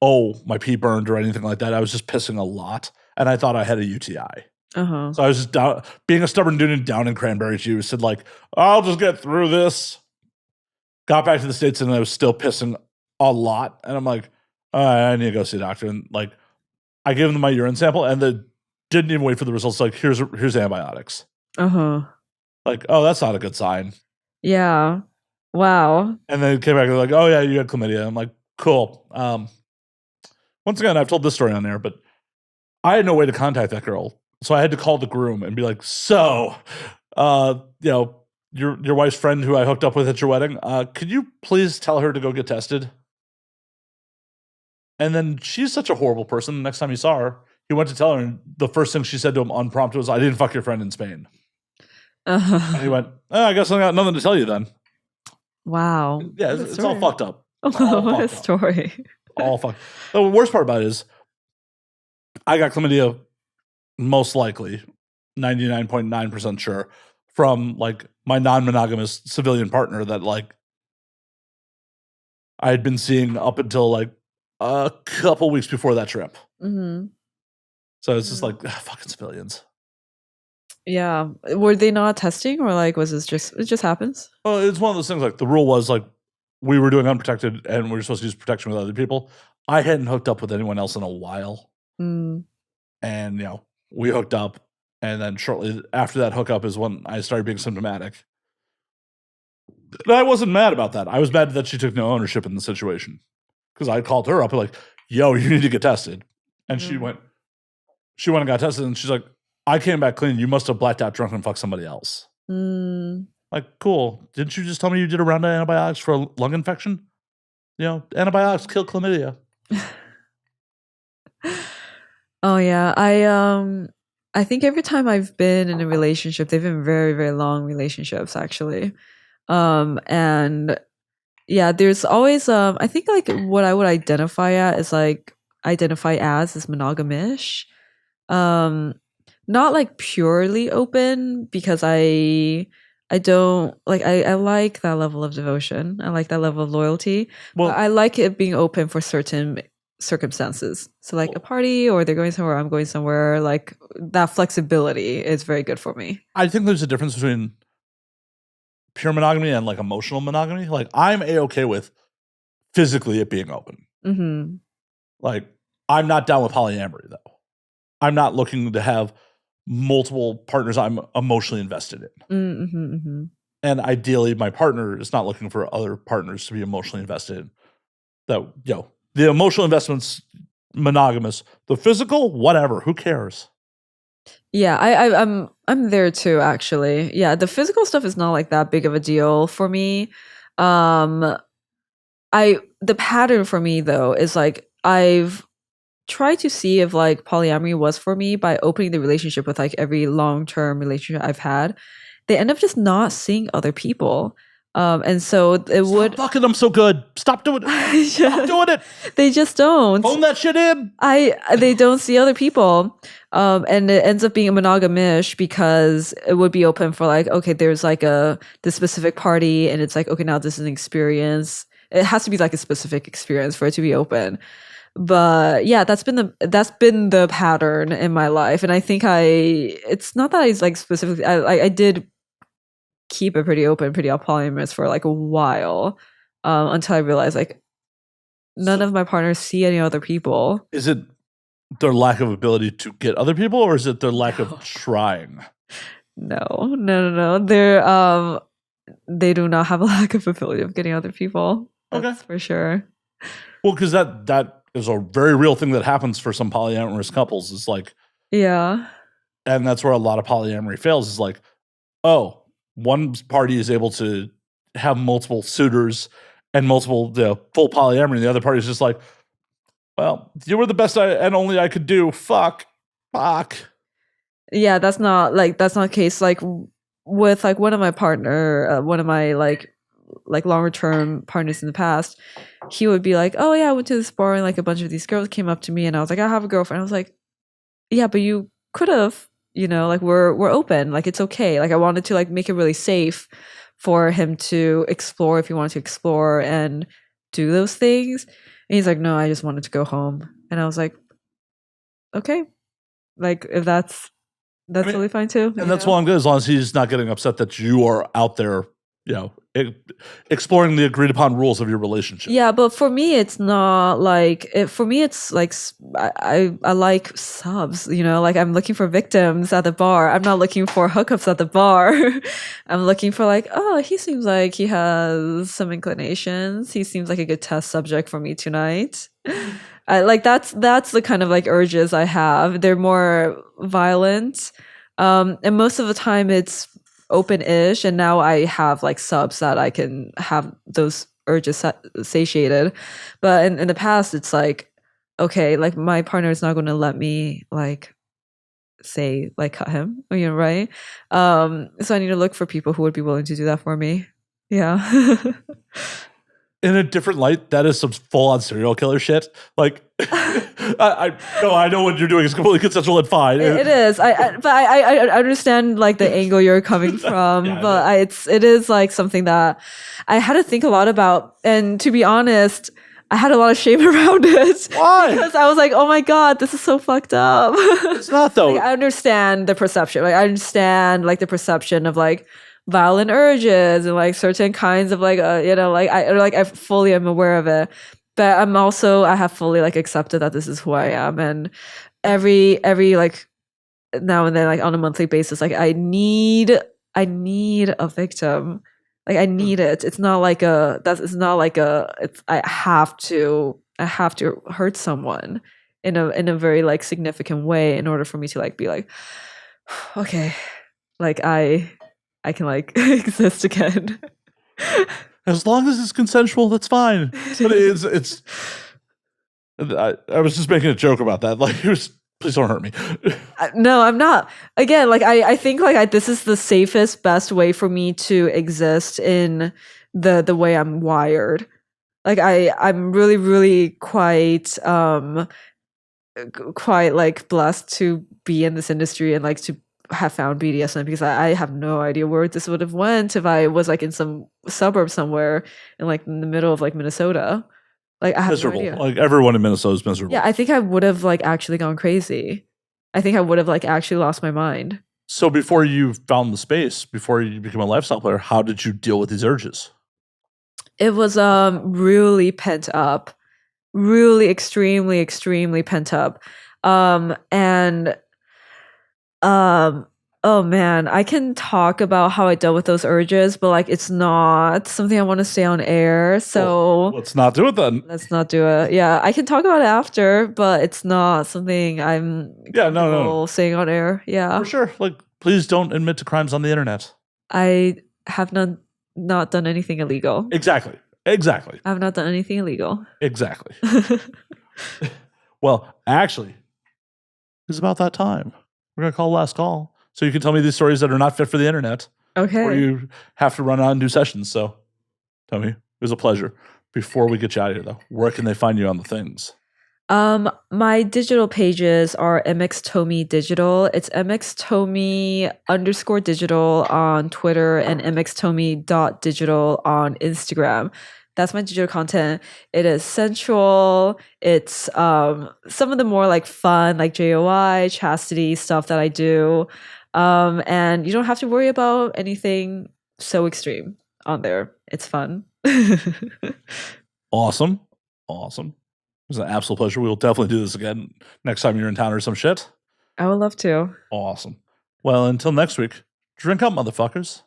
oh, my pee burned or anything like that. I was just pissing a lot, and I thought I had a UTI. Uh-huh. So I was just being a stubborn dude down in cranberry juice, said I'll just get through this. Got back to the States and I was still pissing a lot, and I'm like, I need to go see a doctor. And I gave them my urine sample, and they didn't even wait for the results. Here's antibiotics. Uh-huh. Oh, that's not a good sign. Yeah. Wow. And then came back and they're oh yeah, you had chlamydia. I'm like, cool. Once again, I've told this story on there, but I had no way to contact that girl. So I had to call the groom and be like, so, your wife's friend who I hooked up with at your wedding, could you please tell her to go get tested? And then she's such a horrible person. The next time he saw her, he went to tell her, and the first thing she said to him unprompted was, I didn't fuck your friend in Spain. And he went, I guess I got nothing to tell you then. Wow. Yeah, it's all fucked up. What a story. All fucked. The worst part about it is I got chlamydia, most likely, 99.9% sure, from my non-monogamous civilian partner that I had been seeing up until a couple weeks before that trip. Mm-hmm. So it's just fucking civilians. Yeah. Were they not testing, or was it just happens? Well, it's one of those things the rule was we were doing unprotected and we were supposed to use protection with other people. I hadn't hooked up with anyone else in a while. Mm. And, we hooked up. And then shortly after that hookup is when I started being symptomatic. And I wasn't mad about that. I was mad that she took no ownership in the situation. Because I called her up yo, you need to get tested. And she went and got tested. And she's like, I came back clean. You must have blacked out drunk and fucked somebody else. Mm. Cool. Didn't you just tell me you did a round of antibiotics for a lung infection? Antibiotics kill chlamydia. Oh yeah. I think every time I've been in a relationship, they've been very, very long relationships actually. And Yeah, there's always I think like what I would identify as is monogamish. Um not like purely open because I don't like I like that level of devotion. I like that level of loyalty. But Well, I like it being open for certain circumstances. So like a party or they're going somewhere, I'm going somewhere, like that flexibility is very good for me. I think there's a difference between pure monogamy and like emotional monogamy. Like I'm a-okay with physically it being open. Mm-hmm. Like I'm not down with polyamory though. I'm not looking to have multiple partners I'm emotionally invested in. Mm-hmm, mm-hmm. And ideally my partner is not looking for other partners to be emotionally invested in. That, the emotional investments monogamous, the physical, whatever, who cares? Yeah, I'm there too actually. Yeah, the physical stuff is not like that big of a deal for me. Um the pattern for me though is like I've tried to see if like polyamory was for me by opening the relationship with like every long-term relationship I've had. They end up just not seeing other people. And so it Stop would fucking them so good. Stop doing it. Stop doing it. they just don't. Phone that shit in. They don't see other people. And it ends up being a monogamish because it would be open for like, okay, there's like this specific party and it's like, okay, now this is an experience. It has to be like a specific experience for it to be open. But yeah, that's been the pattern in my life. And I think it's not that I like specifically I did keep it pretty open, pretty polyamorous for like a while. Until I realized like none of my partners see any other people. Is it their lack of ability to get other people, or is it their lack No. of trying? No. They do not have a lack of ability of getting other people. That's for sure. Well, because that is a very real thing that happens for some polyamorous couples. Is like, Yeah. and that's where a lot of polyamory fails. Is like, oh, one party is able to have multiple suitors and multiple full polyamory, and the other party is just like, well, you were the best and only I could do. Fuck. Yeah, that's not the case. Like with like one of my like longer term partners in the past, he would be like, oh yeah, I went to this bar and like a bunch of these girls came up to me and I was like, I have a girlfriend. I was like, yeah, but you could have, like we're open, like it's okay. Like I wanted to like make it really safe for him to explore if he wanted to explore and do those things. And he's like, no, I just wanted to go home. And I was like, okay, like if that's totally fine too. And that's well and good as long as he's not getting upset that you are out there, exploring the agreed upon rules of your relationship. Yeah, but for me, it's not like for me, it's like I like subs. Like I'm looking for victims at the bar. I'm not looking for hookups at the bar. I'm looking for like, oh, he seems like he has some inclinations. He seems like a good test subject for me tonight. Like that's the kind of like urges I have. They're more violent, and most of the time it's open-ish. And now I have like subs that I can have those urges satiated. But in the past, it's like, okay, like my partner is not going to let me like say like cut him, right? So I need to look for people who would be willing to do that for me. Yeah. In a different light, that is some full-on serial killer shit. Like, I know what you're doing is completely consensual and fine. It is. I understand like the angle you're coming from, Yeah, but it is like something that I had to think a lot about. And to be honest, I had a lot of shame around it. Why? Because I was like, oh my God, this is so fucked up. It's not though. Like, I understand the perception. Like I understand like the perception of like violent urges and like certain kinds of like I fully am aware of it, but I have fully like accepted that this is who I am. And every like now and then, like on a monthly basis, like I need a victim. Like I need it. It's not like I have to hurt someone in a very like significant way in order for me to like be like, okay, like I can like exist again. As long as it's consensual, that's fine. But it's. I was just making a joke about that. Like, please don't hurt me. No, I'm not. Again, like I think like this is the safest, best way for me to exist in the way I'm wired. Like I'm really, really quite like blessed to be in this industry and like to have found BDSM, because I have no idea where this would have went if I was like in some suburb somewhere in like in the middle of like Minnesota. Like I have Miserable. no idea. Like everyone in Minnesota is miserable. Yeah, I think I would have like actually gone crazy. I think I would have like actually lost my mind. So before you found the space, before you became a lifestyle player, how did you deal with these urges? It was really pent up, really extremely pent up. And oh man, I can talk about how I dealt with those urges, but like it's not something I want to say on air. So let's not do it then. Let's not do it. Yeah, I can talk about it after, but it's not something I'm no saying on air. Yeah, for sure. Like, please don't admit to crimes on the internet. I have not done anything illegal. Exactly. I've not done anything illegal. Exactly. Well, actually, it's about that time. We're gonna call last call, so you can tell me these stories that are not fit for the internet. Okay. Or you have to run out and do sessions. So, Tomie, it was a pleasure. Before we get you out of here, though, where can they find you on the things? My digital pages are Mx Tomie Digital. It's Mx Tomie _digital on Twitter and mxtomie.digital on Instagram. That's my digital content. It is sensual. It's some of the more like fun, like JOI, chastity stuff that I do. And you don't have to worry about anything so extreme on there. It's fun. Awesome. It was an absolute pleasure. We will definitely do this again next time you're in town or some shit. I would love to. Awesome. Well, until next week, drink up, motherfuckers.